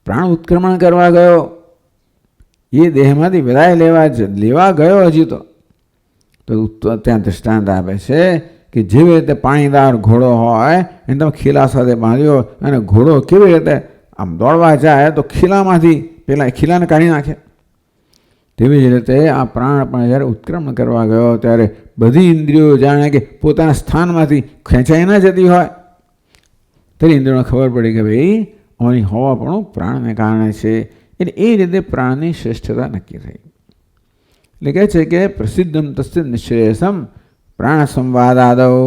પ્રાણ ઉત્ક્રમણ કરવા ગયો, એ દેહમાંથી વિદાય લેવા ગયો. હજી તો ત્યાં દૃષ્ટાંત આપે છે કે જેવી રીતે પાણીદાર ઘોડો હોય એને તમે ખીલા સાથે બાંધ્યો, અને ઘોડો કેવી રીતે આમ દોડવા જાય તો ખીલામાંથી પેલા ખીલાને કાઢી નાખે. તેવી જ રીતે આ પ્રાણ પણ જ્યારે ઉત્ક્રમણ કરવા ગયો ત્યારે બધી ઇન્દ્રિયો જાણે કે પોતાના સ્થાનમાંથી ખેંચાઈ ન જતી હોય, ત્યારે ઇન્દ્રિયોને ખબર પડી કે ભાઈ અહીં હોવા પણ પ્રાણને કારણે છે. એટલે એ રીતે પ્રાણની શ્રેષ્ઠતા નક્કી થઈ. એટલે કહે છે કે પ્રસિદ્ધમ તસ્ય નિશ્રેયસમ પ્રાણ સંવાદાદૌ.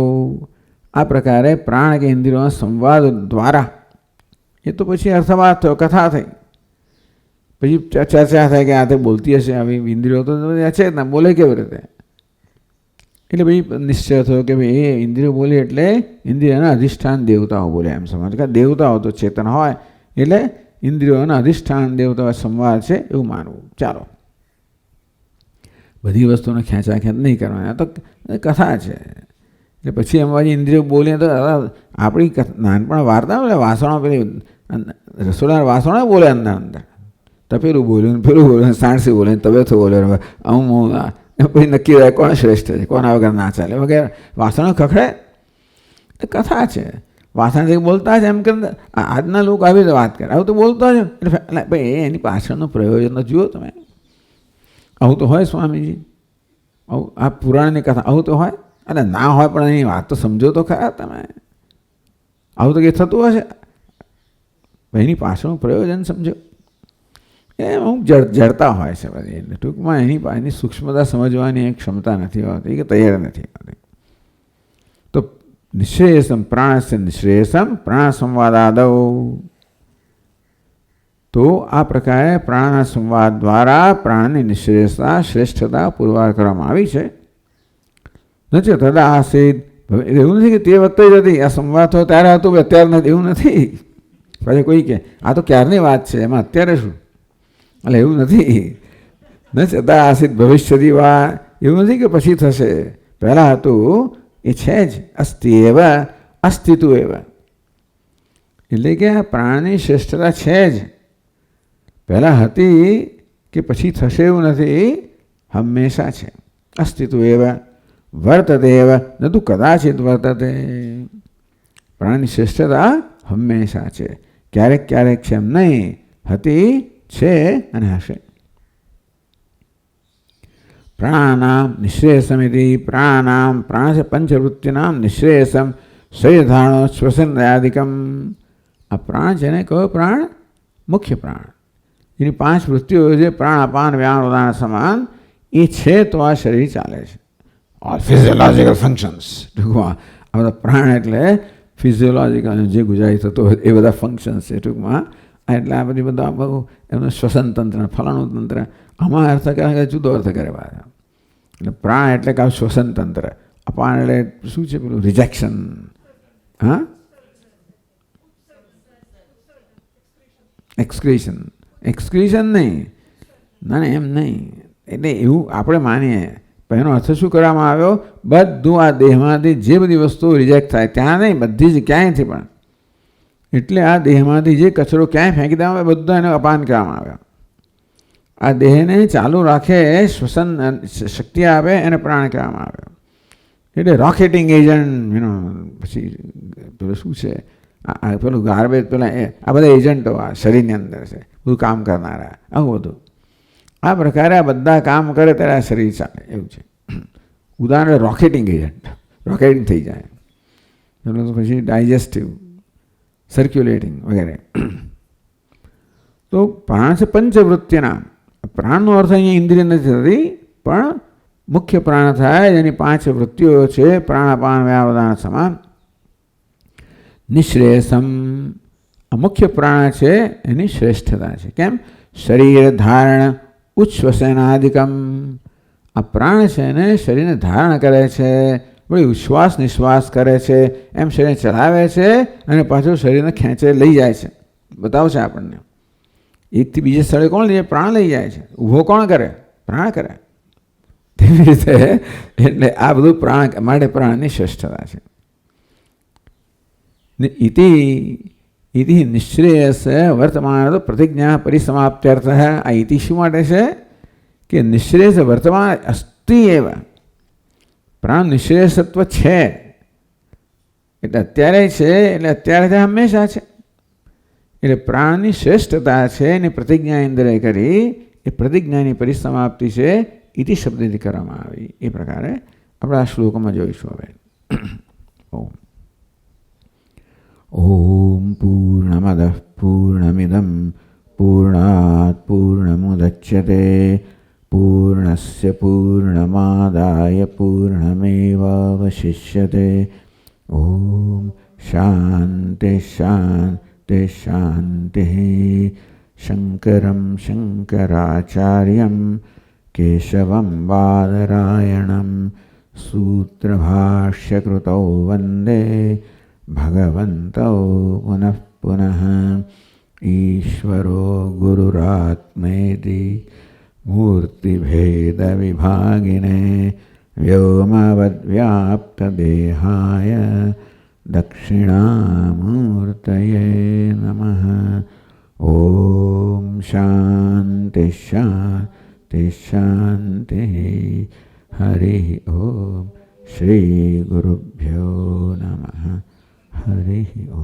આ પ્રકારે પ્રાણ કે ઇન્દ્રિયોના સંવાદ દ્વારા એ તો પછી અર્થવાદ થયો, કથા થઈ. પછી ચર્ચા થાય કે આ તો બોલતી હશે, આવી ઇન્દ્રિયો તો છે જ ના, બોલે કેવી રીતે? એટલે પછી નિશ્ચય થયો કે ભાઈ એ ઇન્દ્રિયો બોલે એટલે ઇન્દ્રિયોના અધિષ્ઠાન દેવતાઓ બોલે, એમ સમજ કે દેવતાઓ તો ચેતન હોય એટલે ઇન્દ્રિયોના અધિષ્ઠાન દેવતાઓ સંવાદ છે એવું માનવું. ચાલો, બધી વસ્તુને ખેંચાખેંચ નહીં કરવાની, આ તો કથા છે. એટલે પછી એમાં ઇન્દ્રિયો બોલીએ તો આપણી નાનપણ વાર્તા એટલે વાસણો, પેલી રસોડા વાસણો બોલે અંદર અંદર, તપેલું બોલ્યું, પેલું બોલ્યું, સાણસી બોલે, તબેથું બોલે, અમુક પછી નક્કી રહે કોણ શ્રેષ્ઠ છે, કોના વગર ના ચાલે વગેરે. વાસણો ખખડે એ કથા છે. વાસણથી બોલતા છે એમ કે આજના લોકો આવી રીતે વાત કરે, આવું તો બોલતો જ એટલે ભાઈ એની પાછળનું પ્રયોજન જુઓ તમે. આવું તો હોય સ્વામીજી, આવું આ પુરાણની કથા આવું તો હોય? અને ના હોય પણ એની વાત તો સમજો તો ખરા તમે. આવું તો કંઈ થતું હશે? એની પાછળનું પ્રયોજન સમજો. એ અમુક જડતા હોય છે બધી, એટલે ટૂંકમાં એની સૂક્ષ્મતા સમજવાની એક ક્ષમતા નથી હોતી કે તૈયાર નથી હોતી. તો નિશ્રેયસમ પ્રાણસ્ય નિશ્રેયસમ પ્રાણ સંવાદાદૌ. તો આ પ્રકારે પ્રાણના સંવાદ દ્વારા પ્રાણની નિશ્રેયસતા, શ્રેષ્ઠતા પુરવાર કરવામાં આવી છે. નથી તદા આસિદ, એવું નથી કે તે વખતે જ હતી, આ સંવાદ થયો ત્યારે હતું, અત્યારે નથી, એવું નથી. પછી કોઈ કે આ તો ક્યારની વાત છે, એમાં અત્યારે શું? એટલે એવું નથી. ન છતાં આસિત ભવિષ્યથી વા, એવું નથી કે પછી થશે, પહેલાં હતું એ છે જ. અસ્તિ એવ અસ્તિત્વ એવ, એટલે કે આ પ્રાણની શ્રેષ્ઠતા છે જ, પહેલાં હતી કે પછી થશે એવું નથી, હંમેશા છે. અસ્તિત્વ એવ વર્તતે એવ ન તું કદાચિત વર્તતે. પ્રાણની શ્રેષ્ઠતા હંમેશા છે, ક્યારેક ક્યારેક છે એમ નહીં, હતી, છે અને હશે. પ્રાણાનામ નિશ્રેયસમિતિ પ્રાણાનામ પ્રાણ પંચવૃત્તિનામ નિશ્રેયસમ શરીરધારણો શ્વસનાદિકમ. આ પ્રાણ છે ને કયો પ્રાણ? મુખ્ય પ્રાણ. એની 5 વૃત્તિઓ છે, પ્રાણ અપાન વ્યાન ઉદાન સમાન, એ છે તો આ શરીર ચાલે છે. All physiological functions. ટૂંકમાં આ બધા પ્રાણ એટલે ફિઝિયોલોજિકલ જે ગુજરાતી થતો હોય એ બધા ફંક્શન્સ છે ટૂંકમાં. એટલે આ બધી બધા બહુ એમનું શ્વસન તંત્ર, ફલાણું તંત્ર, આમાં અર્થ કરે જુદો અર્થ કરે પાછા. એટલે પ્રાણ એટલે કે શ્વસન તંત્ર, અપાન એટલે શું છે પેલું રિજેક્શન. હા, એક્સક્રીશન. એક્સક્રીશન નહીં, ના એમ નહીં. એટલે એવું આપણે માનીએ પણ એનો અર્થ શું કરવામાં આવ્યો? બધું આ દેહમાંથી જે બધી વસ્તુઓ રિજેક્ટ થાય ત્યાં નહીં, બધી જ ક્યાંયથી પણ. એટલે આ દેહમાંથી જે કચરો ક્યાંય ફેંકી દેવામાં આવે બધો એને અપાન કરવામાં આવ્યો. આ દેહને ચાલુ રાખે, શ્વસન શક્તિ આપે એને પ્રાણ કહેવામાં આવ્યો. એટલે રોકેટિંગ એજન્ટ, પછી પેલું શું છે પેલું ગાર્બેજ, પેલા આ બધા એજન્ટો આ શરીરની અંદર છે, બધું કામ કરનારા, આવું બધું. આ પ્રકારે આ બધા કામ કરે ત્યારે આ શરીર ચાલે એવું છે. ઉદાહરણ રોકેટિંગ એજન્ટ, રોકેટિંગ થઈ જાય. પેલું પછી ડાયજેસ્ટિવ, સર્ક્યુલેટિંગ વગેરે. તો પ્રાણ છે પંચવૃત્તિના. પ્રાણનો અર્થ અહીંયા ઇન્દ્રિય નથી થતી, પણ મુખ્ય પ્રાણ થાય એની 5 વૃત્તિઓ છે, પ્રાણાપાન વ્યાવદાન સમાન. નિશ્રેયસમ, આ મુખ્ય પ્રાણ છે એની શ્રેષ્ઠતા છે. કેમ? શરીર ધારણ ઉચ્છ્વસનાદિકમ. આ પ્રાણ છે ને શરીરને ધારણ કરે છે, વળી ઉચ્છ્વાસ નિશ્વાસ કરે છે, એમ શરીર ચલાવે છે અને પાછું શરીરને ખેંચે લઈ જાય છે. બતાવશે આપણને એકથી બીજે સ્થળે કોણ લઈ જાય? પ્રાણ લઈ જાય છે. ઊભો કોણ કરે? પ્રાણ કરે. તેવી રીતે એટલે આ બધું પ્રાણ માટે પ્રાણની શ્રેષ્ઠતા છે. ઇતિ નિશ્રેયસ વર્તમાન પ્રતિજ્ઞા પરિસમાપ્ત્યર્થ. આ ઇતિ શું માટે છે? કે નિશ્રેયસ વર્તમાન અસ્તિ એવા, પ્રાણ નિશ્રેયસત્વ છે એટલે અત્યારે છે, એટલે અત્યારે હંમેશા છે. એટલે પ્રાણની શ્રેષ્ઠતા છે એની પ્રતિજ્ઞા ઇન્દ્રિય કરી, એ પ્રતિજ્ઞાની પરિસમાપ્તિ છે ઇતિ શબ્દથી કરવામાં આવી. એ પ્રકારે આપણે આ શ્લોકમાં જોઈશું હવે. ઓમ ઓમ પૂર્ણમદઃ પૂર્ણમિદં પૂર્ણાત પૂર્ણમુદચ્યતે પૂર્ણસ્ય પૂર્ણમાદાય પૂર્ણમેવાવશિષ્યતે. ઓમ શાંતિ શાંતિ शान्तिः शान्तिः। शङ्करं शङ्कराचार्यं केशवं बादरायणं सूत्रभाष्यकृतौ वन्दे भगवन्तौ पुनः पुनः। ईश्वरो गुरुरात्मेति मूर्तिभेदविभागिने व्योमवद्व्याप्तदेहाय दक्षिणामूर्तये नमः। ॐ शान्तिः शान्तिः शान्तिः। हरिः ॐ। श्रीगुरुभ्यो नमः। हरिः ॐ।